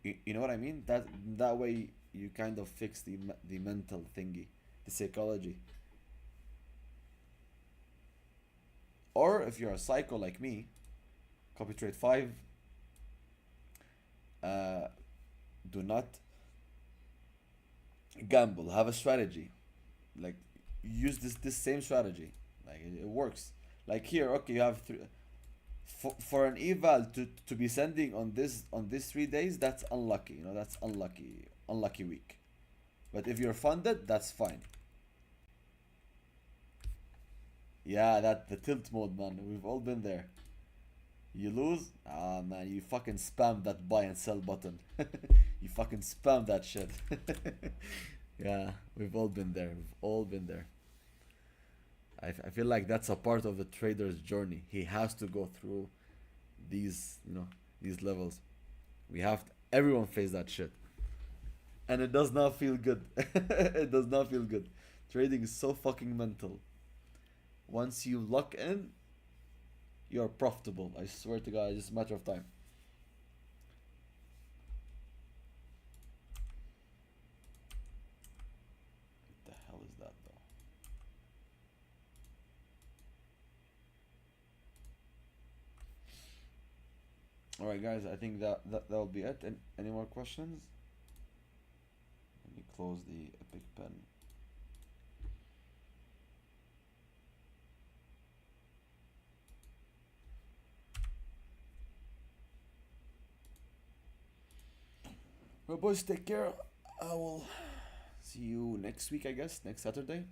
You know what I mean? That way you kind of fix the mental thingy, the psychology. Or if you're a psycho like me, copy trade five. Uh, do not gamble. Have a strategy. Like use this same strategy. Like it works. Like here, okay, you have three. For an eval to be sending on this 3 days, that's unlucky. That's unlucky week. But if you're funded, that's fine. Yeah, that the tilt mode, man. We've all been there. You lose, ah man, you fucking spam that buy and sell button. You fucking spam that shit. Yeah, we've all been there. We've all been there. I feel like that's a part of the trader's journey. He has to go through these levels. Everyone face that shit, and it does not feel good. It does not feel good. Trading is so fucking mental. Once you lock in, you're profitable. I swear to God, it's just a matter of time. What the hell is that though? All right, guys. I think that'll be it. Any more questions? Let me close the Epic Pen. Well, boys, take care. I will see you next week, I guess, next Saturday.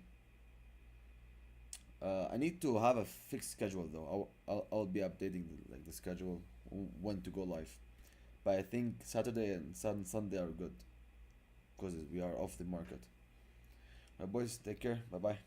I need to have a fixed schedule though. I'll be updating the schedule when to go live. But I think Saturday and Sunday are good. because we are off the market. My boys, take care. Bye bye.